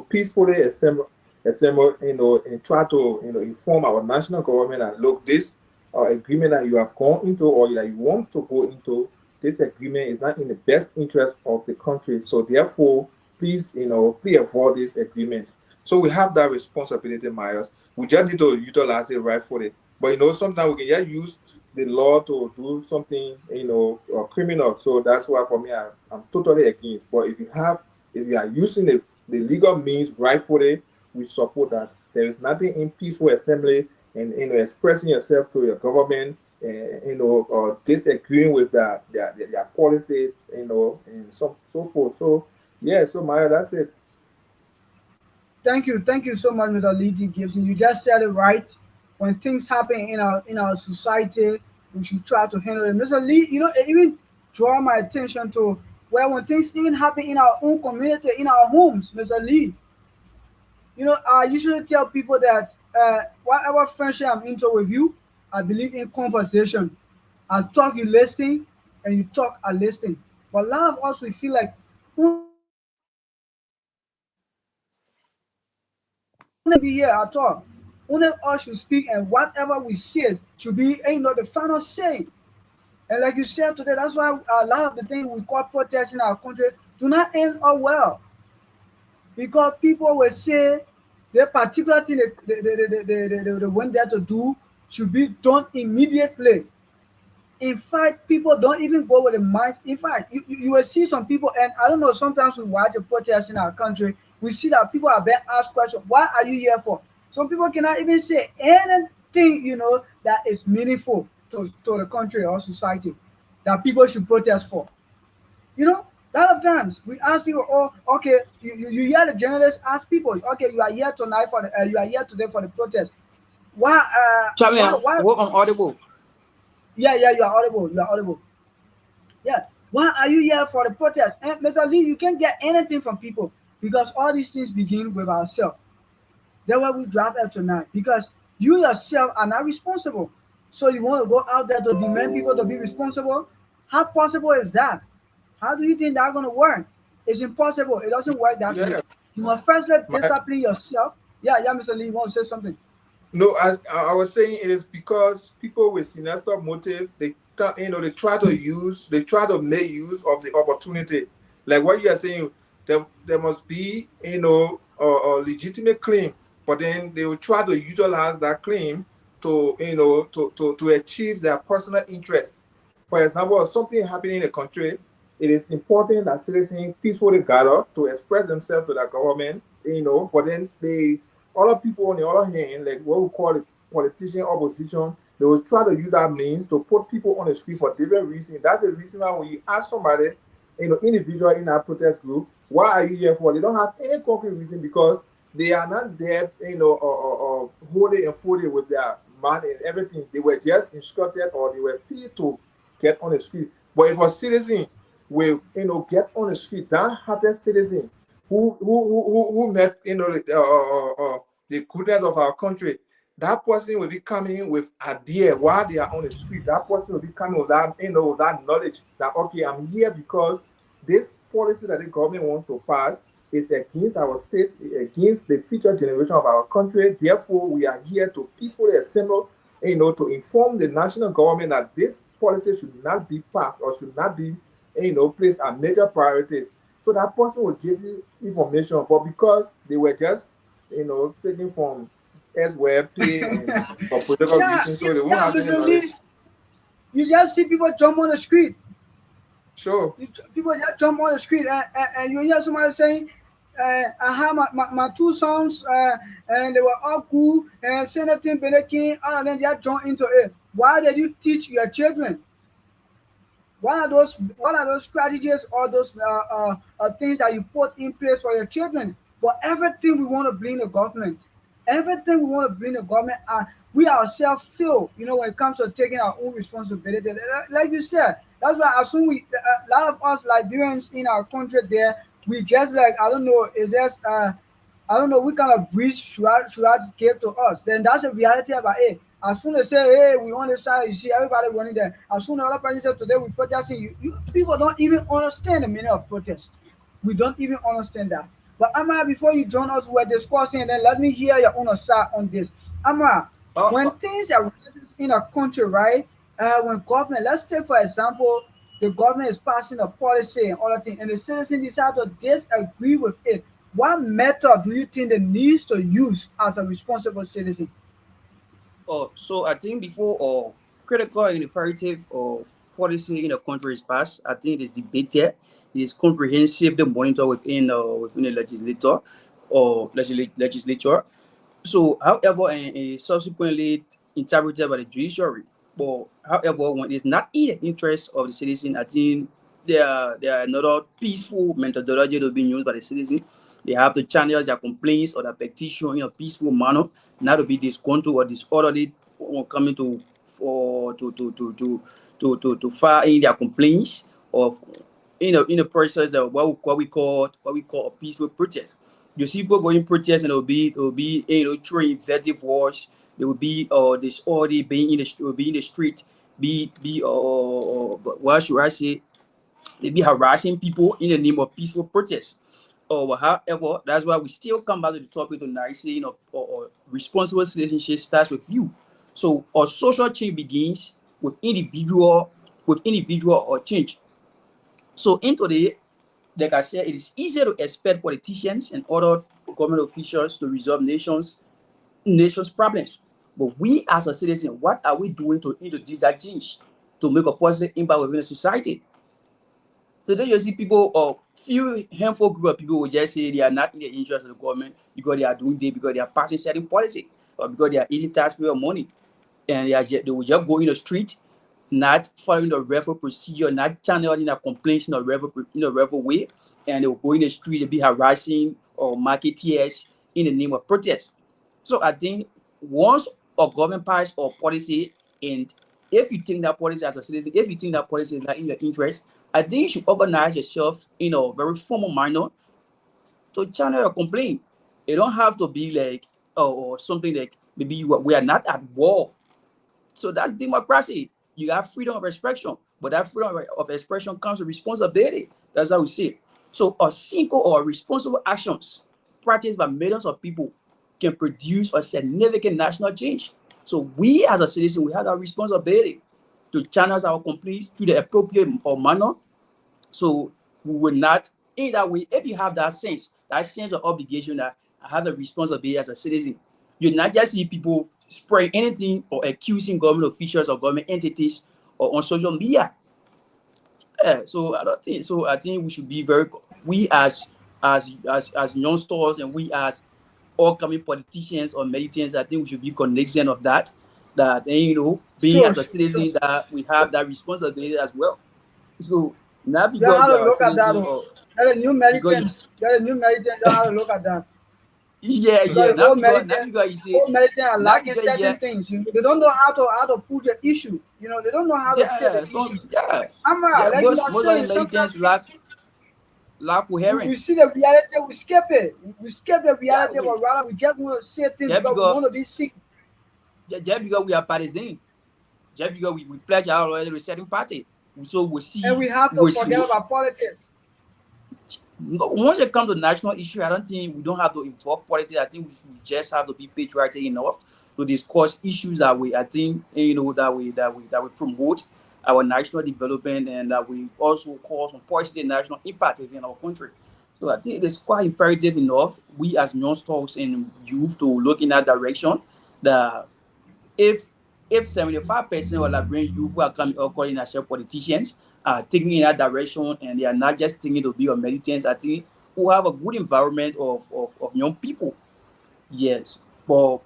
peacefully assemble, and try to inform our national government that look, this agreement that you have gone into or that you want to go into, this agreement is not in the best interest of the country. So therefore, please, please avoid this agreement. So we have that responsibility, Myers. We just need to utilize it rightfully. But sometimes we can just use the law to do something, criminal. So that's why for me, I'm totally against. But if you are using the legal means rightfully, we support that. There is nothing in peaceful assembly and expressing yourself to your government, or disagreeing with their policy, and so forth. So yeah, so Maya, that's it. Thank you so much, Mr. Lady Gibson. You just said it right. When things happen in our society, we should try to handle it. Mr. Lee, it even draw my attention to where when things even happen in our own community, in our homes, Mr. Lee. I usually tell people that whatever friendship I'm into with you, I believe in conversation. I talk, you listen, and you talk, I listen. But a lot of us, we feel like only be here at all. Only us should speak, and whatever we say should be, the final say. And like you said today, that's why a lot of the things we call protests in our country do not end up well. Because people will say the particular thing they went there to do should be done immediately. In fact, people don't even go with the minds. In fact, you will see some people, and I don't know, sometimes we watch a protest in our country, we see that people are being asked questions, what are you here for? Some people cannot even say anything, that is meaningful to the country or society that people should protest for. You know, a lot of times we ask people, oh, okay, you hear the journalists ask people, okay, you are here tonight for you are here today for the protest. Why, Charlie, I work on Audible. yeah, yeah, you are audible, you are audible. Yeah. Why are you here for the protest? And Mr. Lee, you can't get anything from people because all these things begin with ourselves. That's why we drive out tonight because you yourself are not responsible. So you want to go out there to demand people to be responsible? How possible is that? How do you think that's going to work? It's impossible. It doesn't work that way. Yeah. You must firstly My, discipline yourself. Yeah, yeah, Mr. Lee, you want to say something? no, I was saying it is because people with sinister motive, they try to make use of the opportunity. Like what you are saying, there must be, a legitimate claim, but then they will try to utilize that claim to, to achieve their personal interest. For example, if something happening in a country, it is important that citizens peacefully gather to express themselves to the government, but then other people on the other hand, like what we call the politician opposition, they will try to use that means to put people on the street for different reasons. That's the reason why when you ask somebody, individual in our protest group, why are you here for? They don't have any concrete reason because they are not there, holding and folded with their money and everything. They were just instructed or they were paid to get on the street. But if a citizen will, get on the street, that hearted citizen who met, the goodness of our country, that person will be coming with idea while they are on the street. That person will be coming with that, with that knowledge that okay, I'm here because this policy that the government wants to pass is against our state, against the future generation of our country. Therefore, we are here to peacefully assemble, to inform the national government that this policy should not be passed or should not be, placed as major priorities. So that person will give you information, but because they were just, taken from elsewhere, pay and for political Yeah, reasons, yeah, so they won't yeah, have any Mr. knowledge. Lee. You just see people jump on the street. Sure. People just jump on the street, and you hear somebody saying, I have my two sons, and they were all cool, and Senator Benekin, all of them just jump into it. Why did you teach your children? What are those strategies or those things that you put in place for your children? But everything we want to blame the government. Everything we want to blame the government, and we ourselves fail. When it comes to taking our own responsibility. Like you said, that's why as soon a lot of us Liberians in our country there, we just like I don't know, it's just I don't know what kind of breeze should I give to us. Then that's the reality about it. As soon as say, hey, we on this side, you see everybody running there. As soon as other person say today we protesting, you people don't even understand the meaning of protest. We don't even understand that. But Amara, before you join us, we're discussing, and then let me hear your own side on this. Amara, Oh, when things are rising in a country, right? When government, let's take for example, the government is passing a policy and other things, and the citizen decide to disagree with it. What method do you think they needs to use as a responsible citizen? so I think before critical and imperative policy in a country is passed, I think it is debated, it is comprehensively monitored within the legislator or legislature. So, however, and is subsequently interpreted by the judiciary. But however, when it's not in the interest of the citizen, I think there are another peaceful methodology to be used by the citizen. They have to channel their complaints or their petition in a peaceful manner, not to be disgruntled or disorderly when coming to for to file in their complaints of in the process of what we call a peaceful protest. You see people going protest and it will be throwing effective words. There will be disorderly being will be in the street, be what should I say? They be harassing people in the name of peaceful protest. However, that's why we still come back to the topic tonight, saying responsible citizenship starts with you. So our social change begins with individual or change. So in today, like I said, it is easier to expect politicians and other government officials to resolve nations' problems. But we as a citizen, what are we doing to introduce that change to make a positive impact within the society? Today you see people or few handful group of people will just say they are not in the interest of the government because they are doing this, because they are passing certain policy, or because they are eating taxpayer money. And they will just go in the street, not following the regular procedure, not channeling a complaint in a regular way, and they will go in the street and be harassing or marketeers in the name of protest. So I think once a government passes a policy, and if you think that policy as a citizen, if you think that policy is not in your interest, I think you should organize yourself in a very formal manner to channel your complaint. It don't have to be like or something like maybe we are not at war. So that's democracy. You have freedom of expression, but that freedom of expression comes with responsibility. That's how we see it. So a single or responsible actions practiced by millions of people can produce a significant national change. So we as a citizen, we have a responsibility to channel our complaints to the appropriate manner. So we will not, in that way, if you have that sense of obligation that I have a responsibility as a citizen, you not just see people spreading anything or accusing government officials or government entities or on social media. So I don't think so. I think we should be very we as youngsters and we as upcoming politicians or militants. I think we should be cognizant of that. That and, being Sure, as a sure, sure. citizen, that we have that responsibility as well. So not You because have we to are a look at that. citizen Oh. or You're the new because you, militants. You're the new militant. You have to look at that. yeah, Because yeah, the not because you say old militant are not lacking because certain yeah, things. They don't know how to push the issue. They don't know how to state the yeah, so issues. yeah, Amara, yeah. like you are Most of the saying, sometimes militants lack we coherence. see the reality, we skip it. We skip the Yeah, reality, but rather we just want to say things just because we because want to be seen. just because we are partisan, just because we pledge our loyalty to a certain party. So And we have to we see. forget about politics. No, once it comes to national issue, I don't think we don't have to involve politics. I think we just have to be patriotic enough to discuss issues that we, I think, that we promote our national development and that we also cause some positive national impact within our country. So I think it is quite imperative enough we as youngsters and youth to look in that direction. That if 75% of Liberian youth who are coming or calling themselves politicians are taking in that direction and they are not just thinking to be a militants, I think we have a good environment of young people. Yes. But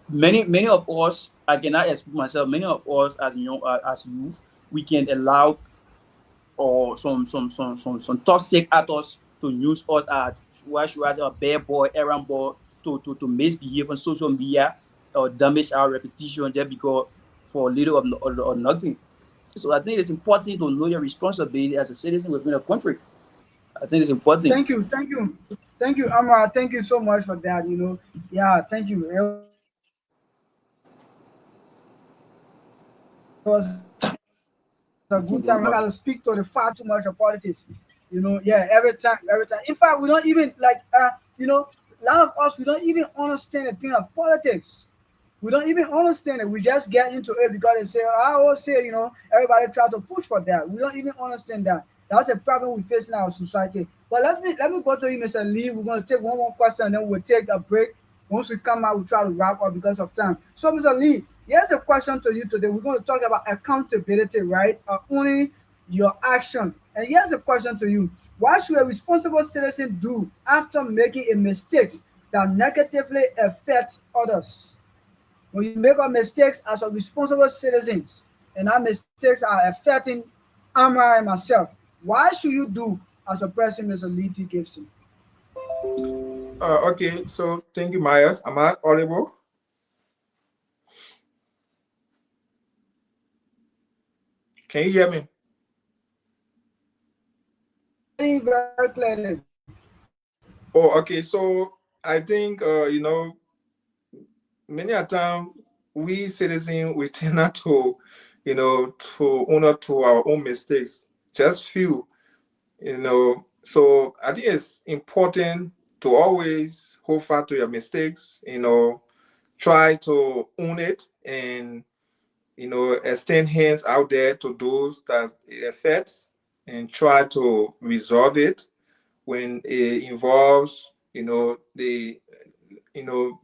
many of us, I cannot exclude myself, many of us as young as youth, we can allow or some toxic actors to use us as what should I say a bad boy, errand boy to misbehave on social media or damage our reputation just because for little or nothing. So I think it's important to know your responsibility as a citizen within a country. I think it's important. Thank you, Amara. Thank you so much for that. Yeah, thank you. It was a good time. I gotta speak to the far too much of politics. Yeah, every time, yeah, every time. In fact, we don't even like, a lot of us, we don't even understand the thing of politics. We don't even understand it. We just get into it because they say, I always say, everybody try to push for that. We don't even understand that. That's a problem we face in our society. But let me go to you, Mr. Lee. We're gonna take one more question and then we'll take a break. Once we come out, we'll try to wrap up because of time. So, Mr. Lee, here's a question to you today. We're going to talk about accountability, right? Owning your action. And here's a question to you. What should a responsible citizen do after making a mistake that negatively affects others? When you make a mistakes as a responsible citizens and our mistakes are affecting Amara and myself, what should you do as a person, Mr. Lee T. Gibson? Okay, so thank you, Myers. Am I audible? Can you hear me? Very clearly. Oh, okay. So I think many a time we citizens we tend not to to own up to our own mistakes. Just few, So I think it's important to always hold fast to your mistakes. Try to own it and extend hands out there to those that it affects and try to resolve it when it involves the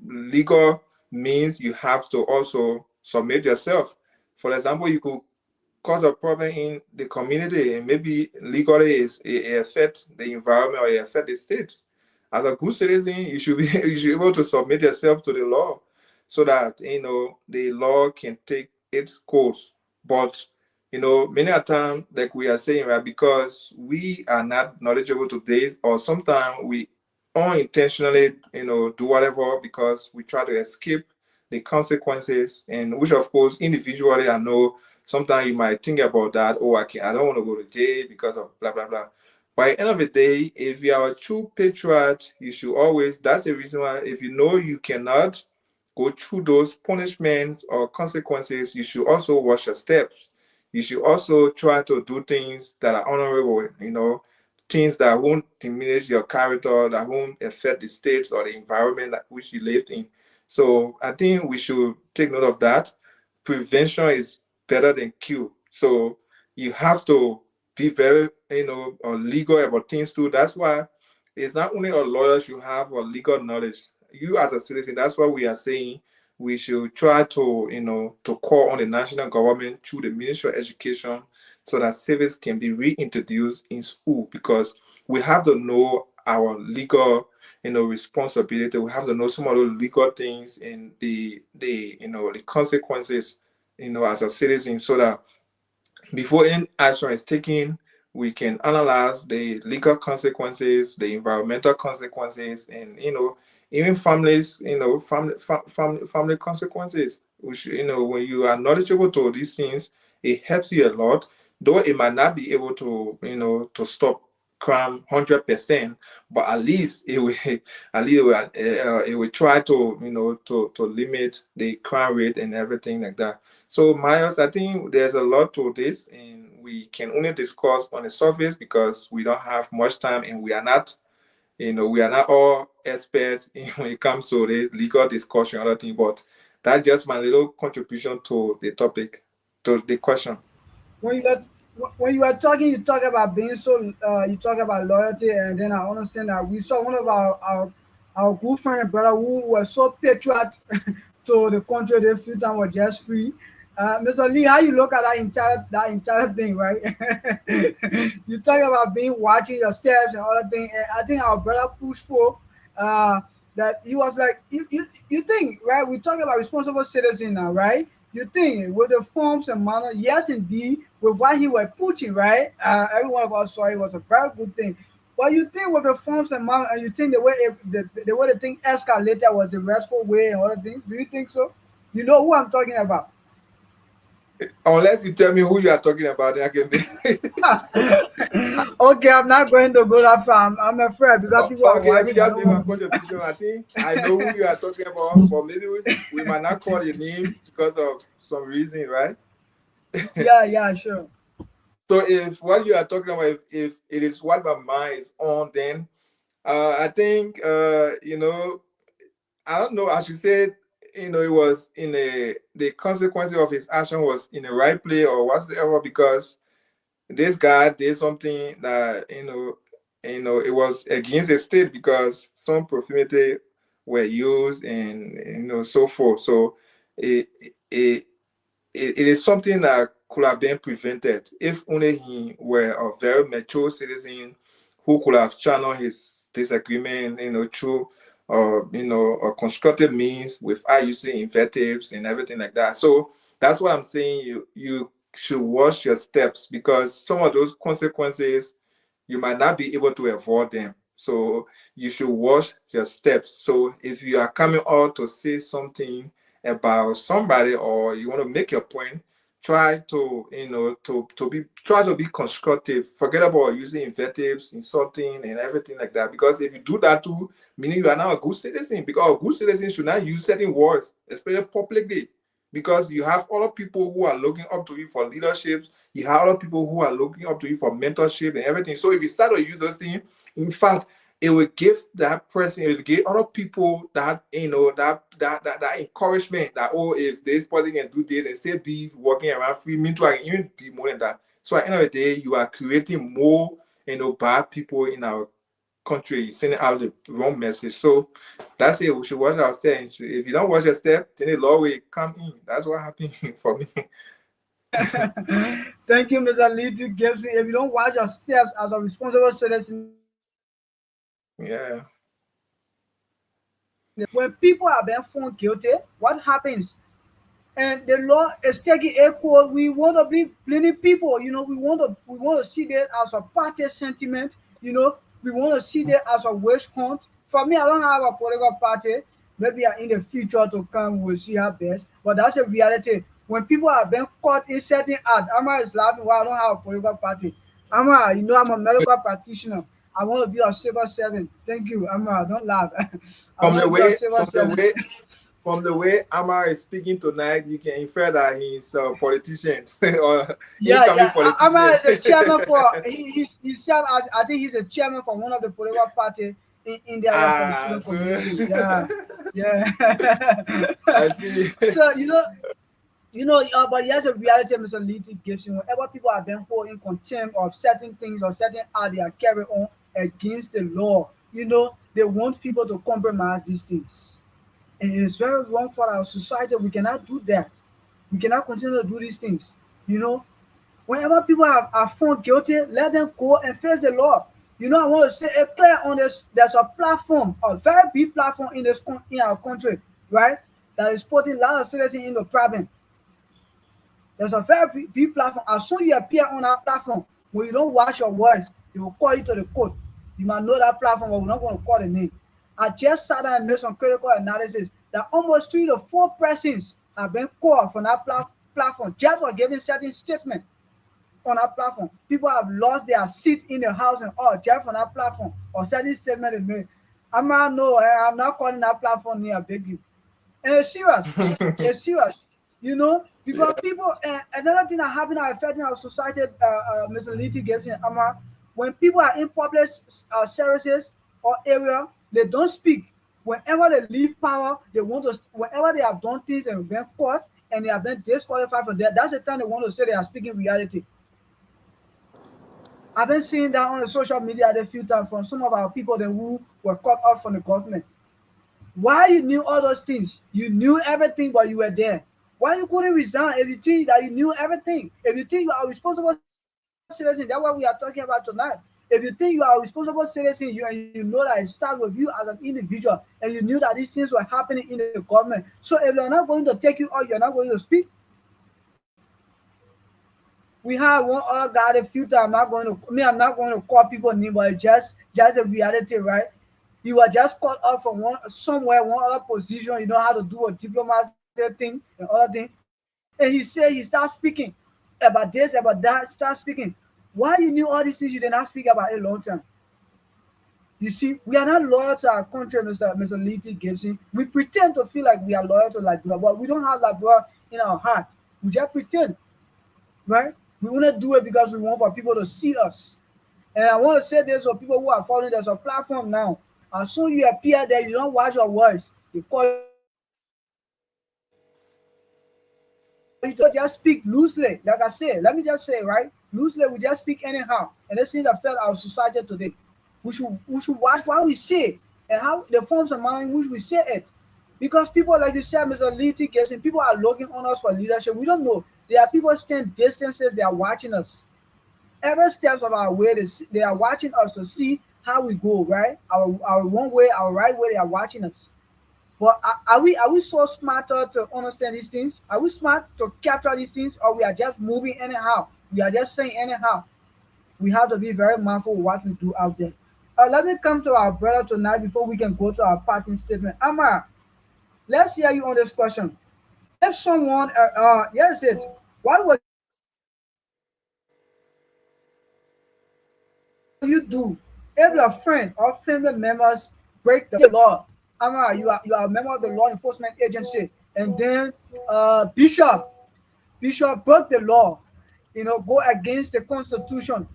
legal means. You have to also submit yourself. For example, you could cause a problem in the community and maybe legally it affect the environment or it affect the states. As a good citizen, you should be you should be able to submit yourself to the law so that the law can take its course. But many a time, like we are saying, right, because we are not knowledgeable to this, or sometimes we unintentionally do whatever because we try to escape the consequences, and which of course individually I know sometimes you might think about that. Oh, I don't want to go to jail because of blah blah blah. By the end of the day, if you are a true patriot, you should always, that's the reason why, if you know you cannot go through those punishments or consequences, you should also watch your steps. You should also try to do things that are honorable, things that won't diminish your character, that won't affect the state or the environment that which you lived in. So I think we should take note of that. Prevention is better than cure. So you have to be very, legal about things too. That's why it's not only a lawyer should have a legal knowledge. You as a citizen, that's why we are saying we should try to, to call on the national government through the Ministry of Education so that civics can be reintroduced in school, because we have to know our legal, responsibility. We have to know some of those legal things and the consequences, as a citizen, so that before any action is taken, we can analyze the legal consequences, the environmental consequences, and even families, family consequences. Which, when you are knowledgeable to these things, it helps you a lot. Though it might not be able to, to stop crime 100%, but at least it will, it will try to, to limit the crime rate and everything like that. So, Miles, I think there's a lot to this, and we can only discuss on the surface because we don't have much time, and we are not, we are not all experts when it comes to the legal discussion and other thing. But that's just my little contribution to the topic, to the question. when you are when you are talking, you talk about being so. You talk about loyalty, and then I understand that we saw one of our good friend and brother who was so patriot to the country. They feel that was just free. Mr. Lee, how you look at that entire thing, right? You talk about being watching your steps and other thing, and I think our brother pushed for uh, that he was like, you think, right? We talk about responsible citizen now, right? You think with the forms and manner, yes, indeed, with what he was pushing, right? Every one of us saw it was a very good thing. But you think with the forms and manner, and you think the way the thing escalated was the restful way and other things. Do you think so? You know who I'm talking about? Unless you tell me who you are talking about, then I can be. Okay, I'm not going to go that far. I'm afraid because people are Okay, let me watching. I just don't make my want. contribution. I think I know who you are talking about, but maybe we might not call your name because of some reason, right? Yeah, yeah, sure. So if what you are talking about, if it is what my mind is on, then I think I don't know. As you said, it was in the consequences of his action was in the right place or whatsoever, because this guy did something that it was against the state because some profanity were used and so forth. So it it, it is something that could have been prevented if only he were a very mature citizen who could have channeled his disagreement, through a constructive means without using invectives and everything like that. So that's what I'm saying. You should watch your steps, because some of those consequences you might not be able to avoid them. So you should watch your steps. So if you are coming out to say something about somebody or you want to make your point, try to try to be constructive. Forget about using invectives, insulting, and everything like that. Because if you do that too, meaning you are not a good citizen. Because a good citizen should not use certain words, especially publicly. Because you have other people who are looking up to you for leadership, you have other people who are looking up to you for mentorship and everything. So if you start to use those things, in fact, it will give that person, it will give other people that that encouragement that, oh, if this person can do this and still be walking around free, me too, I can even do more than that. So at the end of the day, you are creating more bad people in our country, sending out the wrong message. So that's it. We should watch our step. If you don't watch your step, then the law will come in. That's what happened for me. Thank you, Mr. Lee Gibson. If you don't watch your steps as a responsible citizen, Yeah. when people are being found guilty, what happens? And the law is taking equal. We want to be plenty people. We want to see that as a party sentiment. We want to see that as a witch hunt. For me, I don't have a political party. Maybe in the future to come, we'll see how best. But that's a reality. When people are being caught in certain act, Amma is laughing. Why I don't have a political party? Amma, I'm a medical practitioner. I want to be a civil servant. Thank you, Amma. Don't laugh. I From want the to be a way, civil from the servant. way, from the way Amar is speaking tonight, you can infer that he's a politician or Yeah, incoming yeah. Ama politician. is a chairman for he's served as, I think he's a chairman for one of the political party in India here for the Ah, student so community. Yeah, yeah. I see. So but here's a reality, Mr. Leety Gibson. Whenever people are being held in contempt of certain things or certain art they are carrying on against the law, they want people to compromise these things. And it is very wrong for our society. We cannot do that. We cannot continue to do these things. You know, Whenever people are found guilty, let them go and face the law. I want to say it clear on this. There's a platform, a very big platform in our country, right? That is putting a lot of citizens in the problem. There's a very big platform. As soon as you appear on that platform, when you don't watch your voice, they will call you to the court. You might know that platform, but we're not going to call the name. I just sat down and made some critical analysis that almost 3 to 4 persons have been called from that platform just for giving certain statements on that platform. People have lost their seat in the house and all just on that platform or certain statement they made. I'm not calling that platform near, I beg you. And it's serious. It's serious. Because people, another thing that happened that affecting our society, Mr. Leety gives me, when people are in public services or area, they don't speak. Whenever they leave power, whenever they have done things and been caught and they have been disqualified from that, that's the time they want to say they are speaking reality. I've been seeing that on the social media a few times from some of our people who were cut off from the government. Why you knew all those things? You knew everything, but you were there. Why you couldn't resign if you think that you knew everything? If you think you are a responsible citizen, that's what we are talking about tonight. If you think you are a responsible citizen, and you know that it starts with you as an individual, and you knew that these things were happening in the government. So if they're not going to take you out, you're not going to speak. We had one other guy a few times. I'm not going to call people name, but it's just a reality, right? He was just called up from one other position. You know how to do a diplomacy thing and other thing. And he said he started speaking about this, about that, start speaking. Why you knew all these things you did not speak about a long time? You see, we are not loyal to our country, Mr. Leety Gibson. We pretend to feel like we are loyal to Liberia, but we don't have Liberia in our heart. We just pretend, right? We want to do it because we want for people to see us. And I want to say this for people who are following. There's a platform now. As soon as you appear there, you don't watch your voice. They call you to the court. You don't just speak loosely. Like I said, let me just say, right? Loosely, we just speak anyhow. And this things affect our society today. We should watch what we say and how the forms of mind in which we say it. Because people, like you said, Mr. Leety Gibson, people are looking on us for leadership. We don't know. There are people staying distances, they are watching us. Every steps of our way, they are watching us to see how we go, right? Our wrong way, our right way, they are watching us. But are we so smart to understand these things? Are we smart to capture these things, or we are just moving anyhow? We are just saying anyhow. We have to be very mindful of what we do out there. Let me come to our brother tonight before we can go to our parting statement. Amar, let's hear you on this question. If someone, yes, what would you do if your friend or family members break the law? Amar, you are a member of the law enforcement agency, and then Bishop broke the law, go against the Constitution.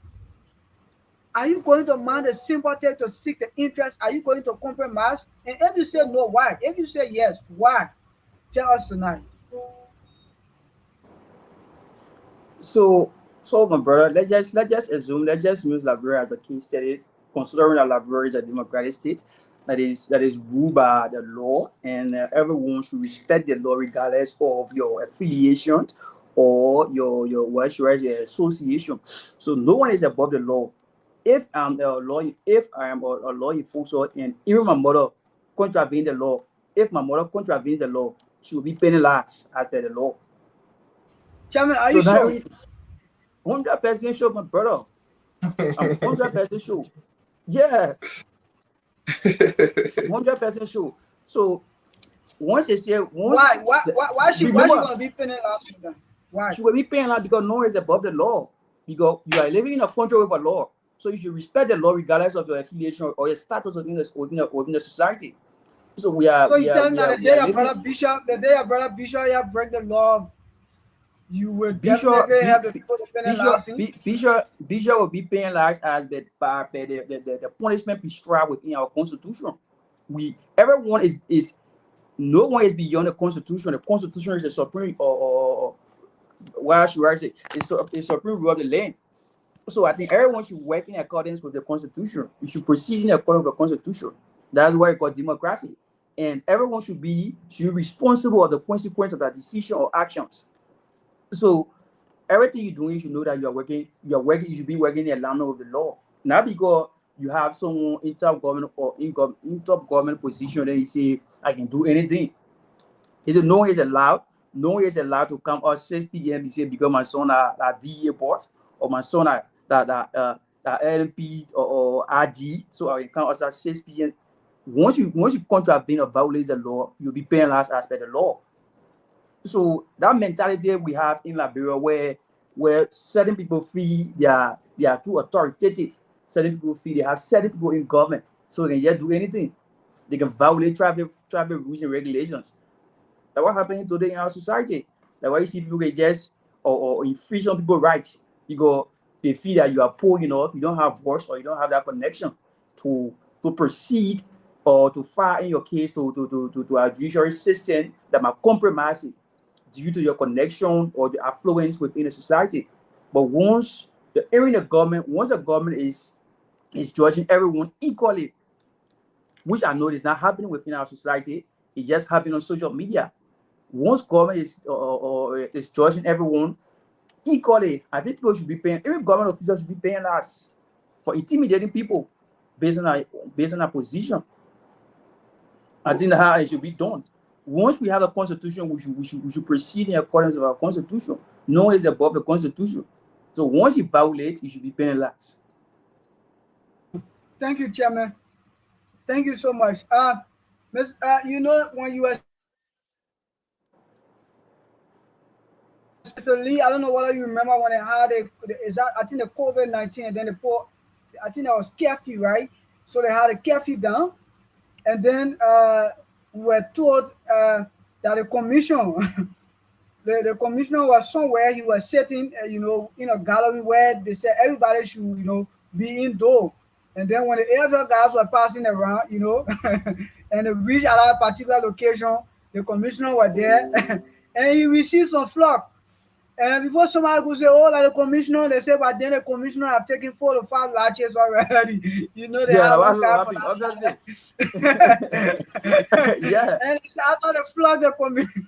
Are you going to mount a sympathy to seek the interest? Are you going to compromise? And if you say no, why? If you say yes, why? Tell us tonight. So my brother, let's just assume, let's just use Liberia as a case study, considering that Liberia is a democratic state that is ruled by the law, and everyone should respect the law regardless of your affiliation or your what should I say, association. So no one is above the law. If I am a law enforcer and even my mother contravene the law, if my mother contravenes the law, she will be penalized as per the law. Chairman, are So you that sure? 100% sure, my brother. I'm 100% sure. Yeah, 100% sure. So once they say once Why? Why? the, Why she remember, gonna be penalized with that? Why? she will be paying out because no one is above the law. Because you are living in a country with a law, so you should respect the law regardless of your affiliation or your status within the society. So we are So we you are tell me we that are the we day are your living. brother Bishop, the day your brother Bishop have break the law, you will Bishop definitely B, have the B, people depending Bishop lasting. B, Bishop will be paying large as the punishment prescribed within our constitution. We everyone is no one is beyond the constitution. The constitution is the supreme or what should I say? It's supreme rule of the land. So I think everyone should work in accordance with the constitution. You should proceed in accordance with the constitution. That's why it's called democracy. And everyone should be responsible of the consequence of their decision or actions. So everything you're doing, you should know that you should be working in alignment with the law. Not because you have someone in top government or in top government position, then you say, I can do anything. He said, no one is allowed. No one is allowed to come at 6 p.m. He said, because my son are DA boss, or my son are that LMP or RG, so I can come at 6 p.m. Once you contravene or violate the law, you'll be penalized as per the law. So that mentality we have in Liberia, where certain people feel they are too authoritative, certain people feel they have certain people in government, so they can just do anything. They can violate traffic rules and regulations. That's what happening today in our society. That's why you see people can just or infringe on people's rights because they feel that you are poor enough, you don't have voice, or you don't have that connection to proceed or to file in your case to our judiciary system that might compromise it due to your connection or the affluence within the society. But once once the government is judging everyone equally, which I know is not happening within our society, it just happening on social media. Once government is judging everyone equally, I think people should be paying. Every government official should be paying us for intimidating people based on our position. I think that's how it should be done. Once we have a constitution, we should proceed in accordance with our constitution. No one is above the constitution. So once you violate, you should be penalized. Thank you, Chairman. Thank you so much. Miss, when you were speaking, Mr. Lee, I don't know whether you remember when they had I think the COVID-19, and then I think that was curfew, right? So they had a curfew down, and then we were told that the commission, the commissioner was somewhere. He was sitting, in a gallery where they said everybody should, be indoor. And then when the AFL guys were passing around, and they reached at that particular location, the commissioner was there, and he received some flock. And before somebody could say, oh, like the commissioner, they say, but then the commissioner have taken 4 to 5 latches already. They Yeah, have I one was guy so for happy, that obviously. side. Yeah, And he said, I thought they flogged the commission.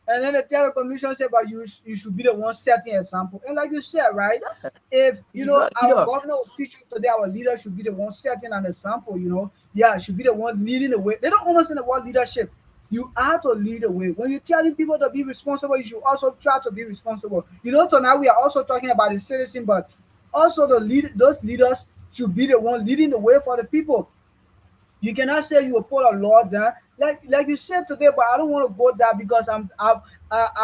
And then the tell the commission said, but you should be the one setting example. And like you said, right? If, you should not our governor official today, our leader should be the one setting an example. Yeah, should be the one leading the way. They don't understand the word leadership. You have to lead the way. When you're telling people to be responsible, you should also try to be responsible. Tonight we are also talking about the citizen, but also those leaders should be the one leading the way for the people. You cannot say you will put a law down, like you said today, but I don't want to go there because I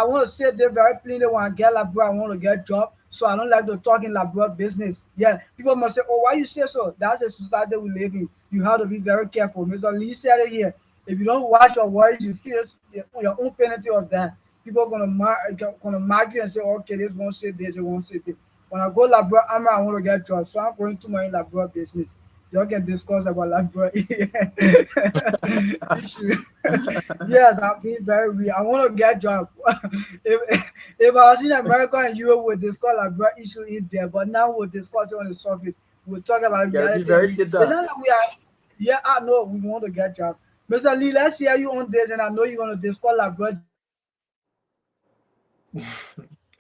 want to say there very plainly when I get labor, I want to get job. So I don't like to talk in labor business. Yeah, people must say, oh, why you say so? That's the society we live in. You have to be very careful. Mr. Lee said it here. If you don't watch your words, you feel your own penalty of that. People are gonna mark you and say, okay, this won't say this, it won't say this. When I go labor, I want to get jobs, so I'm going to my labor business. Y'all can discuss about labor issue. Yes, I'm being very real. I want to get job. if I was in America and Europe, we'll discuss labor issue in there, but now we'll discuss it on the surface. We'll talk about you gotta be reality. very It's done. not like we are. Yeah, I know we want to get job. Mr. Lee, let's hear you on this, and I know you're going to discuss labor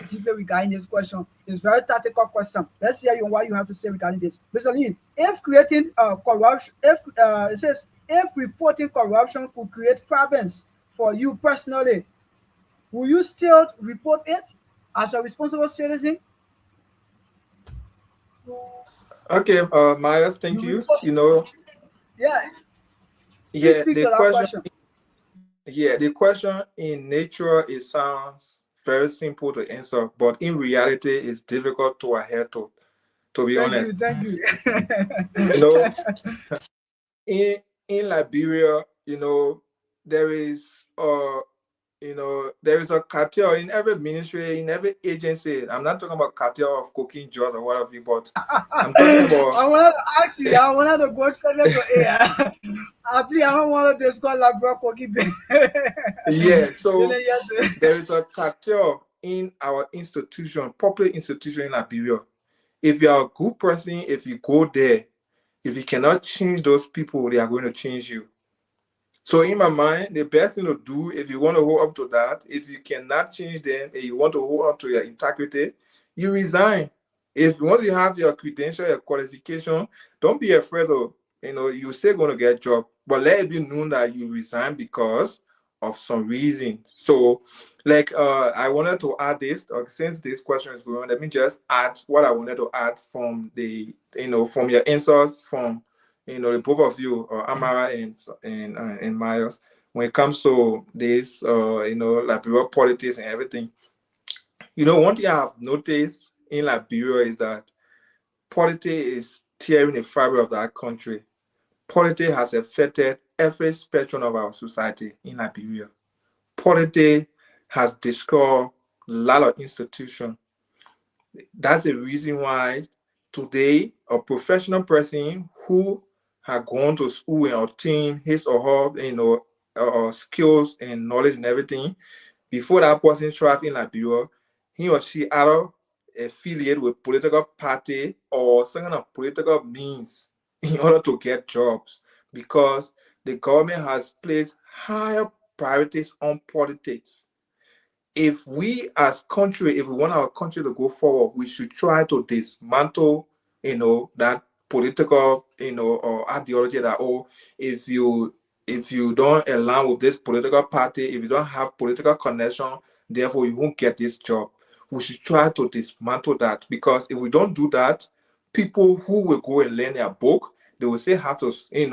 deeply regarding this question. It's a very tactical question. Let's hear you on what you have to say regarding this. Mr. Lee, if creating corruption, it says, if reporting corruption could create problems for you personally, will you still report it as a responsible citizen? Okay, Myers, thank You you. report, yeah. Please Yeah, speak the to that question. question. Yeah, the question in nature it sounds very simple to answer, but in reality, it's difficult to adhere to. To be honest, Thank you. you know, in Liberia, you know, there is there is a cartel in every ministry, in every agency. I'm not talking about cartel of cooking jars or whatever, but I'm talking about I wanted to ask you. I wanted to go straight to air. Please, I don't want to discuss like bro cookie. yeah. Then So yes. there is a cartel in our institution, public institution in Liberia. If you are a good person, if you go there, if you cannot change those people, they are going to change you. So in my mind, the best thing to do if you want to hold up to that, if you cannot change them and you want to hold up to your integrity, you resign. If once you have your credential, your qualification, don't be afraid of, you're still going to get a job. But let it be known that you resign because of some reason. So like I wanted to add this, since this question is going on, let me just add what I wanted to add from the from your answers from the both of you, Amara and Miles, when it comes to this, Liberia politics and everything. One thing I have noticed in Liberia is that politics is tearing the fiber of that country. Politics has affected every spectrum of our society in Liberia. Politics has destroyed a lot of institutions. That's the reason why today a professional person who had gone to school and obtained his or her skills and knowledge and everything, before that person thrive in Liberia, he or she either affiliate with political party or some kind of political means in order to get jobs, because the government has placed higher priorities on politics. If we as country, if we want our country to go forward, we should try to dismantle, that political, or ideology that, oh, if you don't align with this political party, if you don't have political connection, therefore you won't get this job. We should try to dismantle that, because if we don't do that, people who will go and learn their book, they will say have to,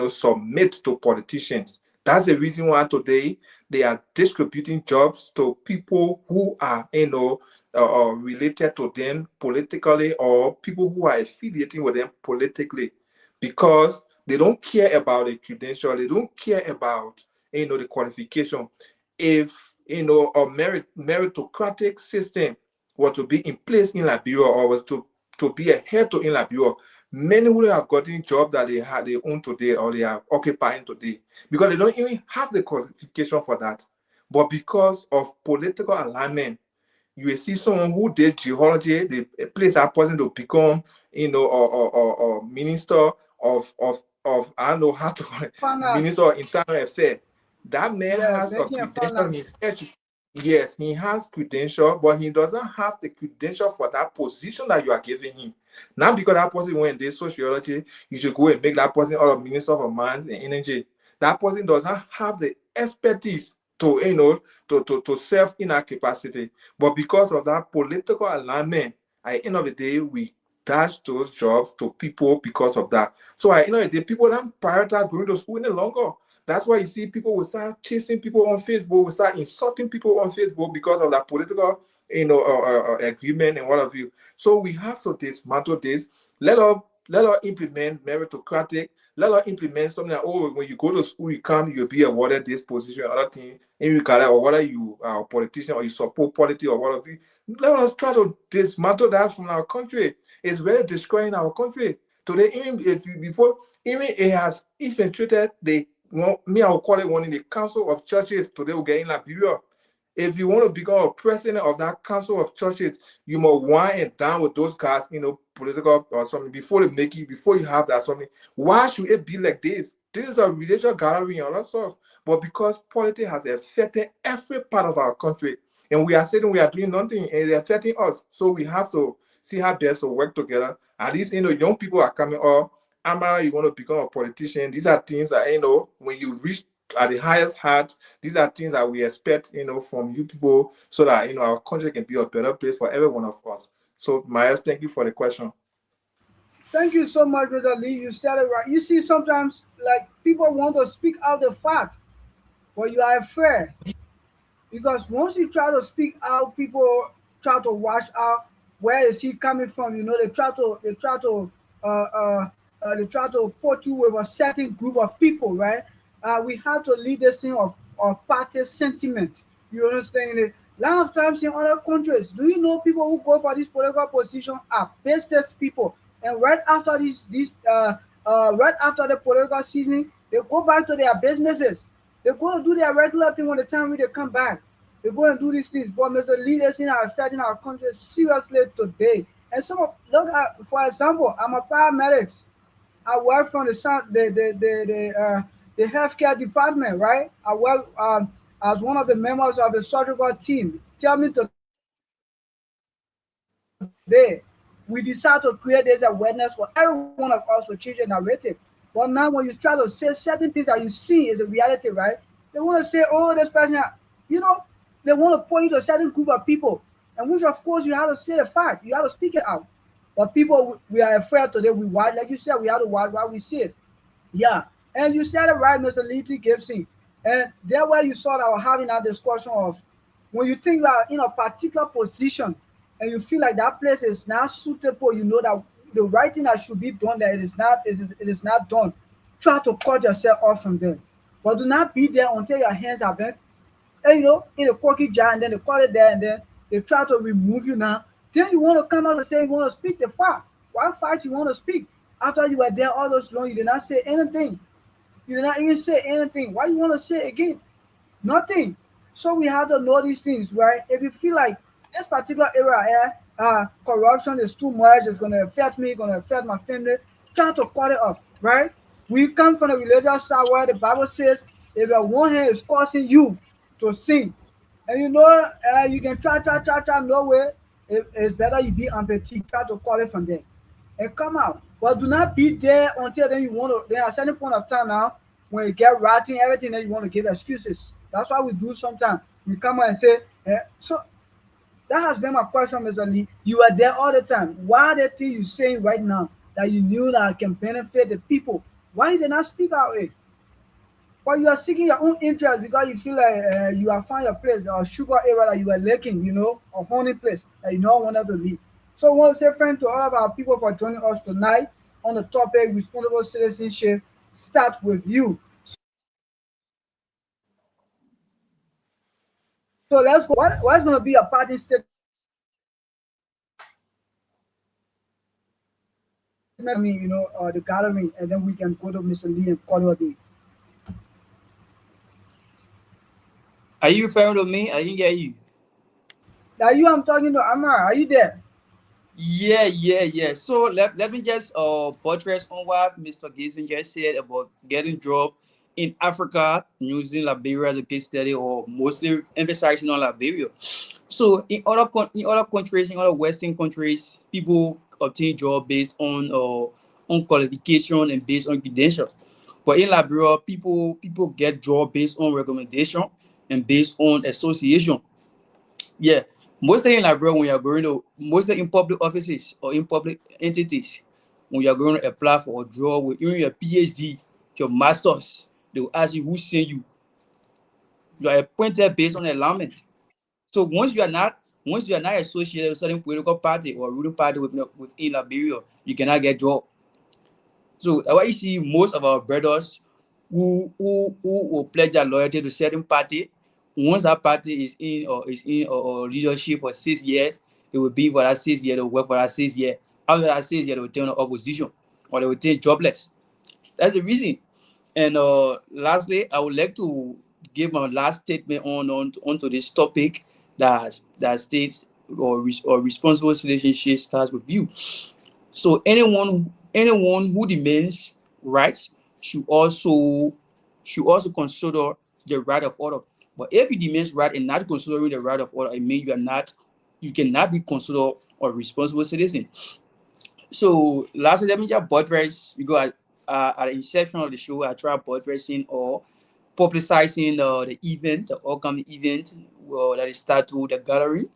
submit to politicians. That's the reason why today they are distributing jobs to people who are, related to them politically, or people who are affiliating with them politically, because they don't care about the credential, they don't care about, the qualification. If, a meritocratic system were to be in place in Liberia, or was to be a head to in Liberia, many would have gotten jobs that they own today, or they are occupying today, because they don't even have the qualification for that. But because of political alignment, you will see someone who did geology, they place that person to become, or minister of I don't know how to call it, Finance. minister of internal affairs. That man Yeah, has a banking and credential. finance. Yes, he has credential, but he doesn't have the credential for that position that you are giving him. Not because that person went in sociology, you should go and make that person out of minister of mines and energy. That person does not have the expertise to, to serve in that capacity. But because of that political alignment, at the end of the day, we dash those jobs to people because of that. So at the end of the day, people don't prioritize going to school any longer. That's why you see people will start chasing people on Facebook, will start insulting people on Facebook because of that political, agreement and what have you. So we have to dismantle this. Let us implement meritocratic. Let us implement something that, oh, when you go to school, you come, you'll be awarded this position, other thing, and you can, or whether you are a politician or you support politics or what have you. Let us try to dismantle that from our country. It's very destroying our country today. Even if you before, even it has infiltrated the me, I will call it one in the council of churches today. Will get in Liberia. If you want to become a president of that council of churches, you must wine and down with those guys, political or something, before they make you, before you have that something. Why should it be like this? This is a religious gathering and all that stuff. But because politics has affected every part of our country, and we are saying we are doing nothing, and it's affecting us. So we have to see how best to work together. At least, young people are coming up. Amara, you want to become a politician. These are things that, when you reach at the highest height, these are things that we expect, from you people, so that, our country can be a better place for every one of us. So, Myers, thank you for the question. Thank you so much, Brother Lee. You said it right. You see, sometimes like people want to speak out the fact, but you are afraid. Because once you try to speak out, people try to watch out where is he coming from. Uh, uh, they try to put you with a certain group of people, right? We have to leave this thing of party sentiment. You understand it? A lot of times in other countries, do you know people who go for this political position are business people, and right after right after the political season, they go back to their businesses. They go to do their regular thing when the time when they come back. They go and do these things. But Mr. Leaders in are affecting our country seriously today. And some of look at, for example, I'm a paramedic. I work from the healthcare department, right? I work as one of the members of the surgical team. Tell me today, we decide to create this awareness for every one of us to change the narrative. But now, when you try to say certain things that you see is a reality, right? They want to say, oh, this person, you know, they want to point you to a certain group of people, and which, of course, you have to say the fact. You have to speak it out. But people, we are afraid today. We watch, like you said, we have to watch while we see it. Yeah, and you said it right, Mr. Leety Gibson. And there where you saw that we're having that discussion of when you think you are in a particular position and you feel like that place is not suitable, you know that the right thing that should be done that it is not done. Try to cut yourself off from them. But do not be there until your hands are bent, and you know, in a corky jar, and then they cut it there, and then they try to remove you now. Then you want to come out and say you want to speak the fact. What fact you want to speak? After you were there all those long, you did not say anything. You did not even say anything. Why you want to say again? Nothing. So we have to know these things, right? If you feel like this particular area here, corruption is too much, it's gonna affect me, gonna affect my family, try to cut it off, right? We come from the religious side where the Bible says if your one hand is causing you to sin, and you know you can try, no way, it's better you be empathy, try to call it from there and come out. But do not be there until then you want to. Then at a certain point of time now, when you get writing everything, then you want to give excuses. That's what we do sometimes. We come out and say, so that has been my question, Mr. Lee. You are there all the time. Why are the things you saying right now that you knew that can benefit the people? Why you did not speak out it? But you are seeking your own interest because you feel like you have found your place or sugar area that you are lacking, you know, a honey place that you don't want to leave. So I want to say thank to all of our people for joining us tonight on the topic responsible citizenship. Start with you. So let's go. What's going to be a parting statement from you, the gathering, and then we can go to Mr. Lee and call it a day. Are you referring to me? I didn't get you. Now you, I'm talking to Amar. Are you there? Yeah. So let me just buttress on what Mr. Gibson just said about getting job in Africa, using Liberia as a case study, or mostly emphasizing on Liberia. So in other countries, in other Western countries, people obtain job based on qualification and based on credentials. But in Liberia, people get job based on recommendation and based on association. Yeah, mostly in Liberia, when you're going to mostly in public offices or in public entities, when you're going to apply for a job with even your PhD, your masters, they will ask you who sent you. You are appointed based on alignment. So once you are not associated with a certain political party or ruling party within Liberia, you cannot get job. So that's why you see most of our brothers who will pledge their loyalty to certain party. Once that party is in or leadership for 6 years, it will be for that 6 years, they will work for that 6 years. After that 6 years, they will turn on opposition or they will turn jobless. That's the reason. And lastly, I would like to give my last statement onto this topic that states or responsible citizenship starts with you. So anyone who demands rights should also consider the right of other. But if you demand right and not considering the right of other, it means you cannot be considered a responsible citizen. So lastly, let me just buttress because at the inception of the show, I tried buttressing or publicizing the event, the upcoming event that is start to the gallery.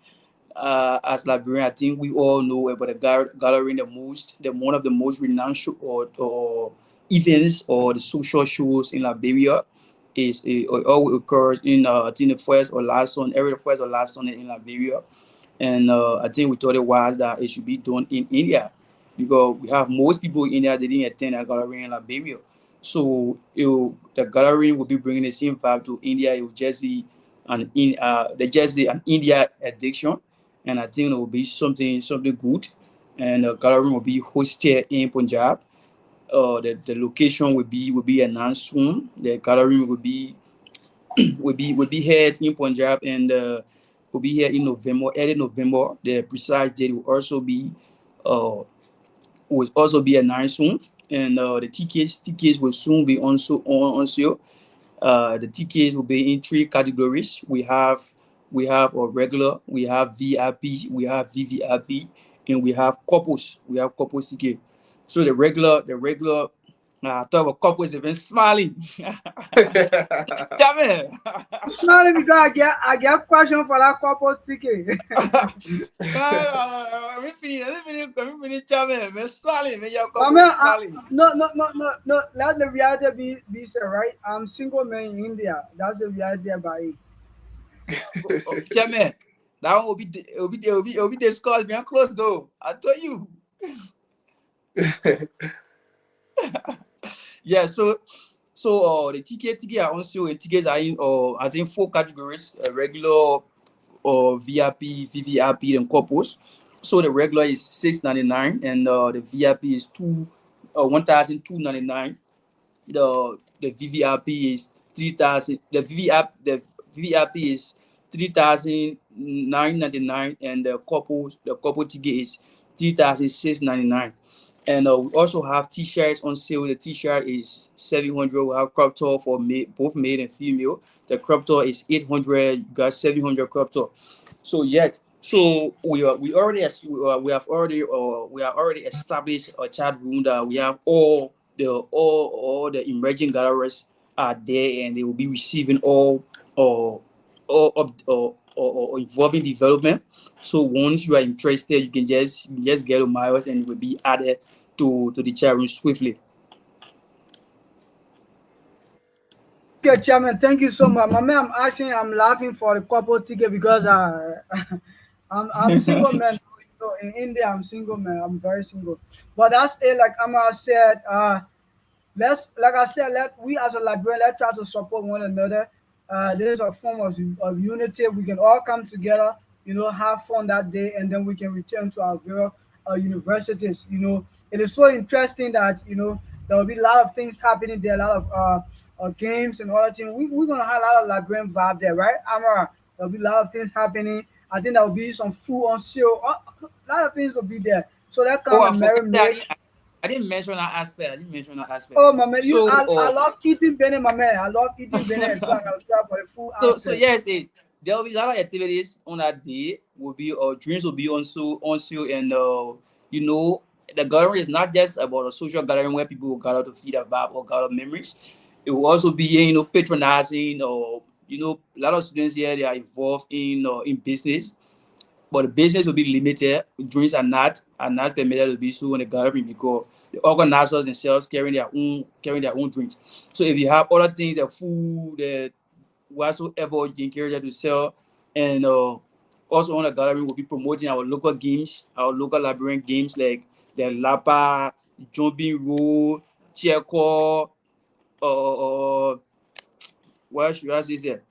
As Liberian, I think we all know about the gallery, the one of the most renowned show or events or the social shows in Liberia is it always occurs in I think the first or last one, every first or last one in Liberia, and I think we thought it was that it should be done in India because we have most people in India that didn't attend a gallery in Liberia. So the gathering will be bringing the same vibe to India. It will just be an India addiction, and I think it will be something good. And the gathering will be hosted in Punjab. The location will be announced soon. The gathering will be held in Punjab, and will be here in November, early November. The precise date uh will also be announced soon, and the tickets will soon be on sale. The tickets will be in three categories. We have a regular, we have VIP, we have VVIP, and we have couples. We have couples ticket. So the regular. I thought about couples have been smiling. Damn it. I'm smiling because I get question for that couple ticket. Me chame, me smiling, me your I couple mean, smiling. no, no, no, no, no. Let the reality be said, right? I'm single man in India. That's the reality about it. Chame, that one will be discussed behind closed door. I told you. Yeah, so the ticket are on sale, and tickets are in I think four categories: regular, or VIP, VVIP, and couples. So the regular is 699, and the VIP is 1,299. The VVIP is 3,000. The VVIP is 3,999, and the couple ticket is 3,699. And we also have t-shirts on sale. The t-shirt is 700. We have crop top for both male and female. The crop top is 800. You got 700 crop top. So yet, so we have already established a chat room that we have all the emerging gatherers are there, and they will be receiving all involving development. So once you are interested, you can just get on Miles, and it will be added to the chat room swiftly. Okay, Chairman, thank you so much. My man, I'm laughing for the couple ticket because I'm single man. In India, I'm single man. I'm very single. But that's it. Like Amar said, let's like I said, let we as a librarian let's try to support one another. This is a form of unity. We can all come together, have fun that day, and then we can return to our various universities. It is so interesting that there will be a lot of things happening there, a lot of games and other things. We're gonna have a lot of librarian vibe there, right, Amara? There'll be a lot of things happening. I think there will be some food on sale. A lot of things will be there. So that Oh, come I and forgot that. marinate. I didn't mention that aspect. Oh my man, So, I love eating bene, my man. I love eating bene, so I gotta try for the food so aspect. yes, there will be a lot of activities on that day. Will be Drinks will be on sale, and you know the gathering is not just about a social gathering where people will gather to feed a vibe or gather memories. It will also be patronizing, or a lot of students here, they are involved in business, but the business will be limited. Drinks are not permitted to be sold in the gathering, because the organizers themselves carrying their own drinks. So if you have other things, the food, the whatsoever, you can carry that to sell. And also on the gallery, we'll be promoting our local games, our local librarian games, like the Lapa, jumping roll, checker, uh, what should I say here?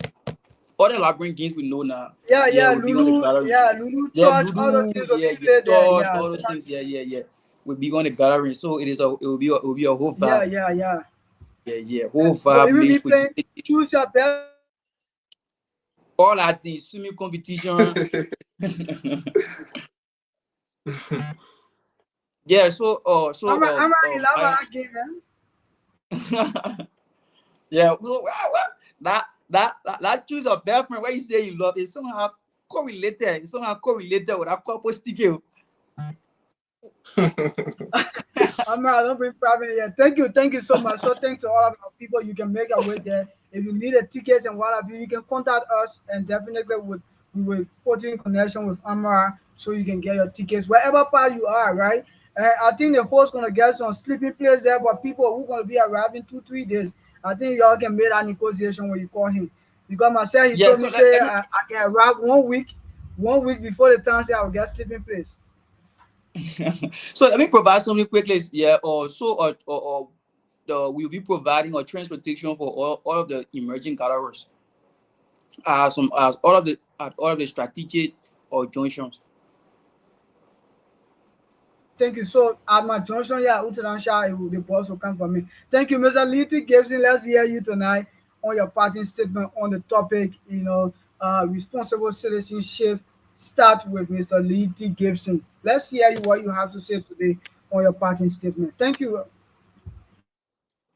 All the librarian games we know now, Yeah, yeah, yeah, will be on the Lulu, gallery. yeah, Lulu Yeah, touch, all those Ludo, things will yeah, be yeah, played there. touch, Yeah, all those things, yeah, yeah, yeah. Will be on the gallery. So it will be a whole yeah, vibe. yeah, yeah. Yeah, yeah, Yeah. whole We'll vibe even be laced with playing choose your best. all that things, swimming competition. Yeah, I'm already love I that game, man. yeah, so that choose a boyfriend where you say you love is somehow correlated. It's somehow correlated with that couple sticker. I don't bring private here. Thank you so much. So thanks to all of our people. You can make our way there. If you need a tickets and what have you, you can contact us, and definitely we will put you in connection with Amara so you can get your tickets wherever part you are, right? And I think the host gonna get some sleeping place there for people who gonna be arriving 2 3 days. I think y'all can make that negotiation when you call him. Because myself, he Yeah, told so me let, say let me I can arrive 1 week before the time say I will get sleeping place. so let me provide something quickly. Yeah, or so or we'll be providing a transportation for all of the emerging gatherers, some at all of the strategic or junctions. Thank you. So at my junction here, Utaransha, the boss will come for me. Thank you, Mr. Litty Gibson. Let's hear you tonight on your parting statement on the topic, responsible citizenship. Start with Mr. Litty Gibson. Let's hear you what you have to say today on your parting statement. Thank you.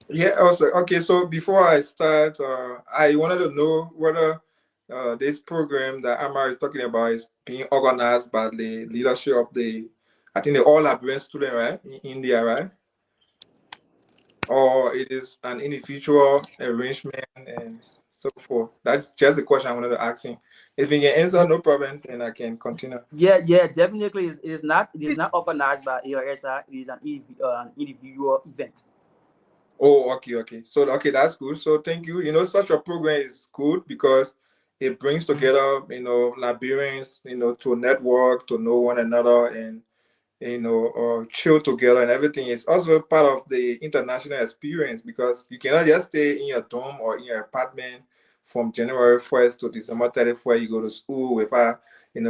Yeah, also okay. So before I start, I wanted to know whether this program that Amar is talking about is being organized by the leadership of I think the All Liberian student, right, in India, right? Or it is an individual arrangement and so forth. That's just the question I wanted to ask him. If he can answer, no problem, then I can continue. Yeah, definitely. It is not organized by ARSI. It is an individual event. Oh, okay. So, okay, that's good. So, thank you. Such a program is good because it brings together, Liberians, to network, to know one another, and chill together and everything. Is also part of the international experience because you cannot just stay in your dorm or in your apartment from January 1st to December 31st. You go to school without,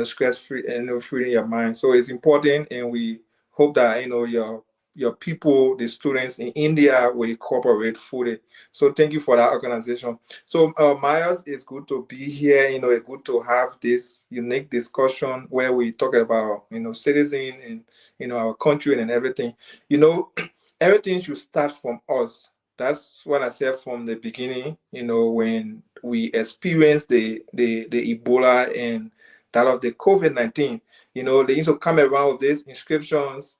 stress free and free in your mind. So it's important, and we hope that your people, the students in India, will cooperate fully. So thank you for that organization. So Myers, it's good to be here. It's good to have this unique discussion where we talk about citizen and our country and everything. you know Everything should start from us. That's what I said from the beginning. When we experienced the Ebola and that of the COVID-19, they used to come around with these inscriptions.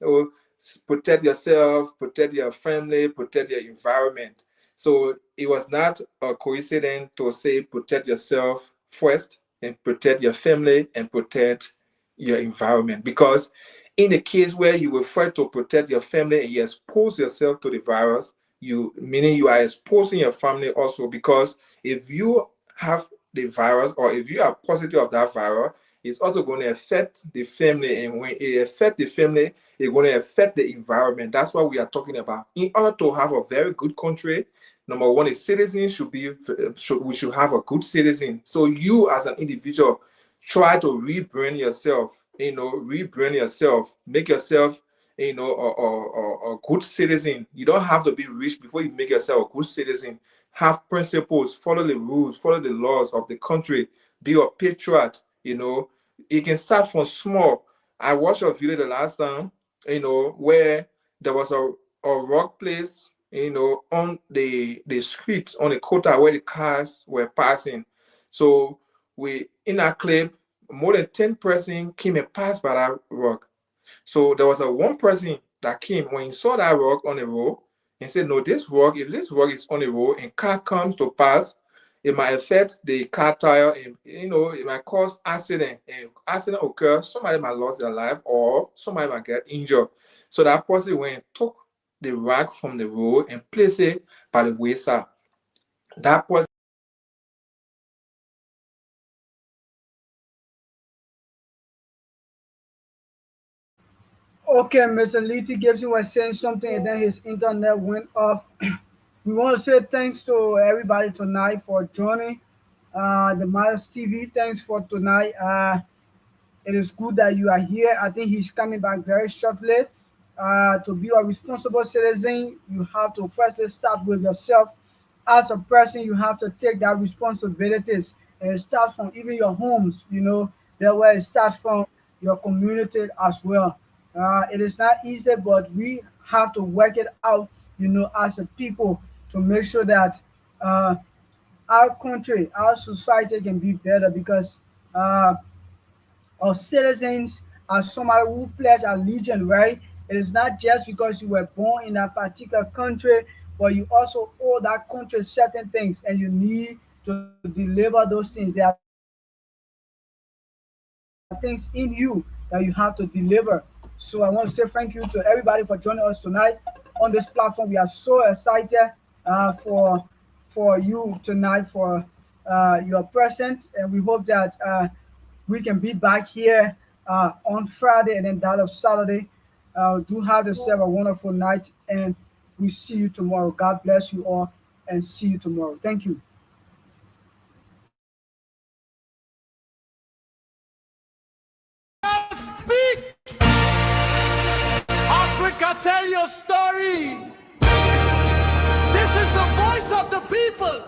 Protect yourself, protect your family, protect your environment. So it was not a coincidence to say protect yourself first and protect your family and protect your environment, because in the case where you refer to protect your family and you expose yourself to the virus, you meaning you are exposing your family also, because if you have the virus or if you are positive of that virus, it's also going to affect the family, and when it affects the family, it's going to affect the environment. That's what we are talking about. In order to have a very good country, number one, a citizen we should have a good citizen. So you as an individual, try to rebrand yourself, make yourself, a good citizen. You don't have to be rich before you make yourself a good citizen. Have principles, follow the rules, follow the laws of the country, be a patriot. It can start from small. I watched a video the last time, where there was a rock place, on the streets, on the quota where the cars were passing. So we in our clip, more than 10 person came and passed by that rock. So there was a one person that came when he saw that rock on the road and said, no, if this rock is on the road and car comes to pass, it might affect the car tire, and it might cause accident. And accident occur, somebody might lose their life or somebody might get injured. So that person went and took the rock from the road and placed it by the wayside. That person Okay, Mr. Litty Gibson was saying something and then his internet went off. We want to say thanks to everybody tonight for joining the Miles TV. Thanks for tonight. It is good that you are here. I think he's coming back very shortly. To be a responsible citizen, you have to firstly start with yourself. As a person, you have to take that responsibilities, and it starts from even your homes. That way it starts from your community as well. It is not easy, but we have to work it out. As a people, to make sure that uh, our country, our society can be better, because uh, our citizens are somebody who pledge allegiance, right? It is not just because you were born in that particular country, but you also owe that country certain things, and you need to deliver those things. There are things in you that you have to deliver. So I want to say thank you to everybody for joining us tonight on this platform. We are so excited for you tonight, for your presence, and we hope that we can be back here on Friday and then that of Saturday. Do have yourself a wonderful night, and We see you tomorrow. God bless you all and see you tomorrow. Thank you. Speak! Africa, tell your story. This is the voice of the people.